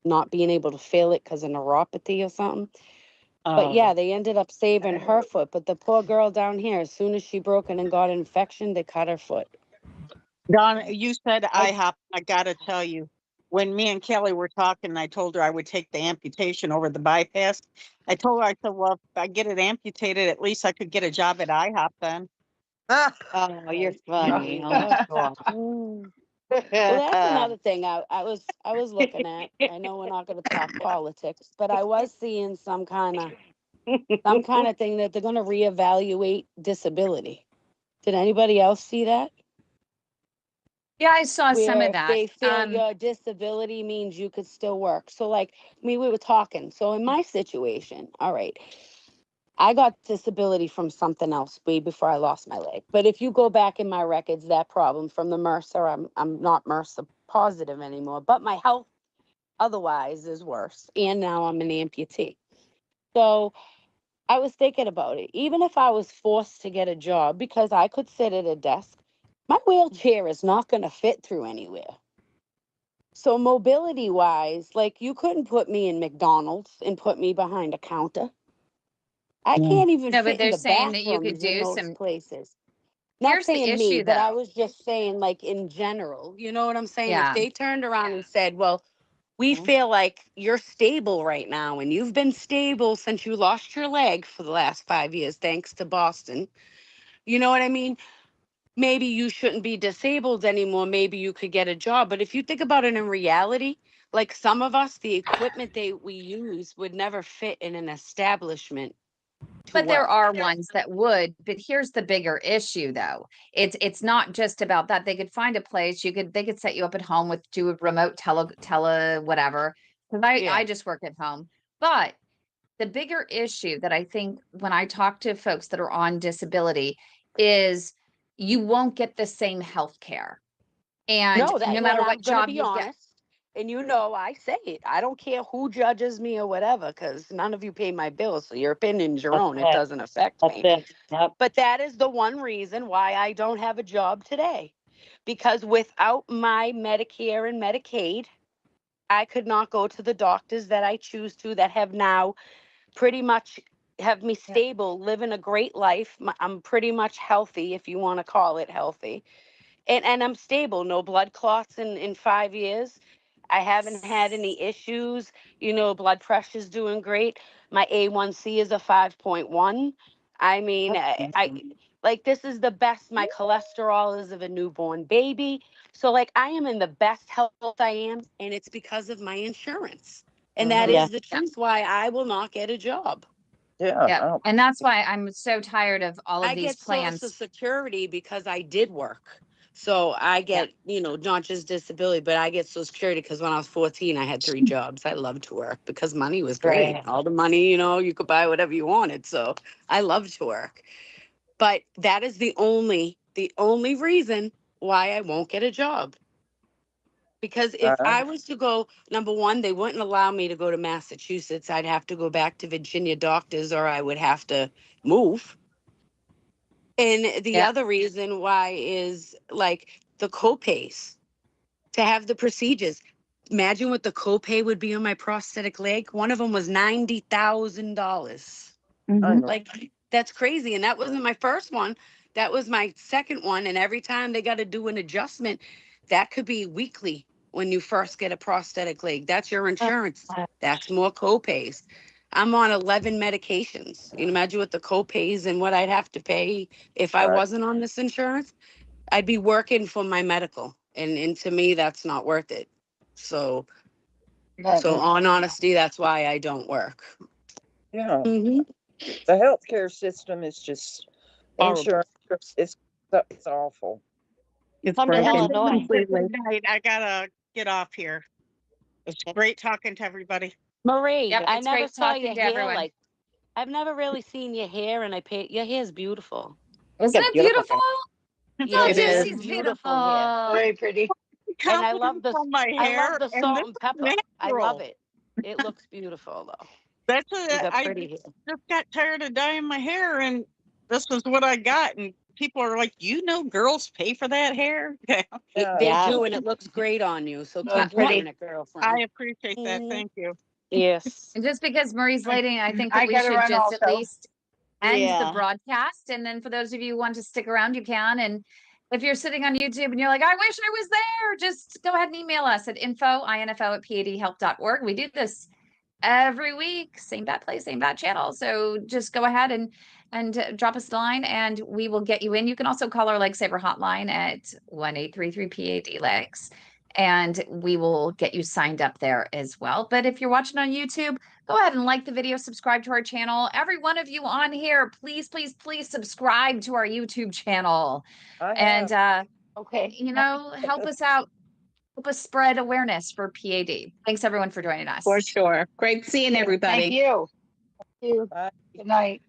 not being able to feel it because of neuropathy or something. But yeah, they ended up saving her foot. But the poor girl down here, as soon as she broke it and got an infection, they cut her foot.
Don, you said IHOP. I gotta tell you, when me and Kelly were talking, I told her I would take the amputation over the bypass. I told her, I said, well, if I get it amputated, at least I could get a job at IHOP then.
Ah,
Oh, you're funny.
Oh,
Oh God.
mm. Well, that's another thing I was looking at. I know we're not going to talk politics, but I was seeing some kind of thing that they're going to reevaluate disability. Did anybody else see that?
Yeah, I saw some
Where
of
if
that.
they feel your disability means you could still work. So like we were talking. So in my situation, all right, I got disability from something else way before I lost my leg. But if you go back in my records, that problem from the MRSA, I'm not MRSA positive anymore, but my health otherwise is worse. And now I'm an amputee. So I was thinking about it. Even if I was forced to get a job because I could sit at a desk, my wheelchair is not going to fit through anywhere. So mobility wise, like you couldn't put me in McDonald's and put me behind a counter. I can't even
No, but
fit in
they're
the
saying that you could
bathrooms in
do
most
some.
places. Not
Here's the
saying me,
issue,
but I
though.
was just saying like in general. You know what I'm saying? If
Yeah.
they turned around and said, well, we feel like you're stable right now and you've been stable since you lost your leg for the last 5 years, thanks to Boston. You know what I mean? Maybe you shouldn't be disabled anymore. Maybe you could get a job. But if you think about it in reality, like some of us, the equipment we use would never fit in an establishment to
But there
work.
are ones that would. But here's the bigger issue, though. It's not just about that. They could find a place. They could set you up at home with do a remote tele whatever. Because I just work at home. But the bigger issue that I think when I talk to folks that are on disability is you won't get the same health care. And
No,
no
that,
matter
and
what
I'm gonna
job
be
you get.
honest, and you know I say it. I don't care who judges me or whatever, because none of you pay my bills, so your opinion's your
That's
own. It
it.
doesn't affect
That's
me.
it. Yep.
But that is the one reason why I don't have a job today. Because without my Medicare and Medicaid, I could not go to the doctors that I choose to that have now pretty much have me stable, living a great life. I'm pretty much healthy, if you want to call it healthy. And I'm stable, no blood clots in 5 years. I haven't had any issues. Blood pressure's doing great. My A1C is a 5.1. I mean, I like, this is the best my cholesterol is of a newborn baby. So like, I am in the best health I am, and it's because of my insurance. And that
Yeah.
is the truth why I will not get a job.
Yeah.
Yeah.
Oh,
And that's why I'm so tired of all of
I
these
get Social
plans.
Security because I did work. So I get, not just disability, but I get Social Security because when I was 14, I had 3 jobs. I loved to work because money was great.
Right.
All the money, you could buy whatever you wanted. So I loved to work. But that is the only reason why I won't get a job. Because if I was to go, number one, they wouldn't allow me to go to Massachusetts. I'd have to go back to Virginia doctors, or I would have to move. And the
Yeah.
other reason why is like the copays to have the procedures. Imagine what the copay would be on my prosthetic leg. One of them was $90,000.
I know.
Like, that's crazy. And that wasn't my first one. That was my second one. And every time they got to do an adjustment, that could be weekly when you first get a prosthetic leg. That's your insurance. That's more copays. I'm on 11 medications. You can imagine what the copays and what I'd have to pay if I
Right.
wasn't on this insurance. I'd be working for my medical. And to me, that's not worth it. So on honesty, that's why I don't work.
Yeah.
Mhm.
The healthcare system is just
Horrible.
insurance. It's awful.
It's
Come to
broken
Illinois.
completely. Good night. I gotta get off here. It's great talking to everybody.
Marie,
Yep.
I
It's
never
great
saw
talking
your
to
hair
everyone.
like, I've never really seen your hair, and your hair's beautiful.
Isn't it beautiful?
Yeah,
Oh,
It
it's
is.
Juicy's
beautiful hair.
beautiful.
Very pretty.
And I love
Compliments on my
I love
hair,
the
and
salt
this
and
is
pepper. I love
natural.
it. It looks beautiful though.
That's
You
what
got
I
pretty hair.
just got tired of dyeing my hair, and this is what I got. And people are like, girls pay for that hair?
They
Yeah.
do, and it looks great on you. So keep
Pretty.
wearing it, girlfriend.
I appreciate that.
Mhm.
Thank you.
Yes.
And just because Marie's leading, I think that
I
we
gotta
should
run
just at
also.
least end the
Yeah.
broadcast. And then for those of you who want to stick around, you can. And if you're sitting on YouTube and you're like, I wish I was there, just go ahead and email us at info@padhelp.org. We do this every week, same bat place, same bat channel. So just go ahead and drop us a line and we will get you in. You can also call our Leg Saver hotline at 1-833-PAD Legs, and we will get you signed up there as well. But if you're watching on YouTube, go ahead and like the video, subscribe to our channel. Every one of you on here, please, please, please subscribe to our YouTube channel.
I
And
have.
Okay.
help us out. Help us spread awareness for PAD. Thanks everyone for joining us.
For sure. Great seeing
Thank
everybody.
you. Thank you.
Bye.
Good night.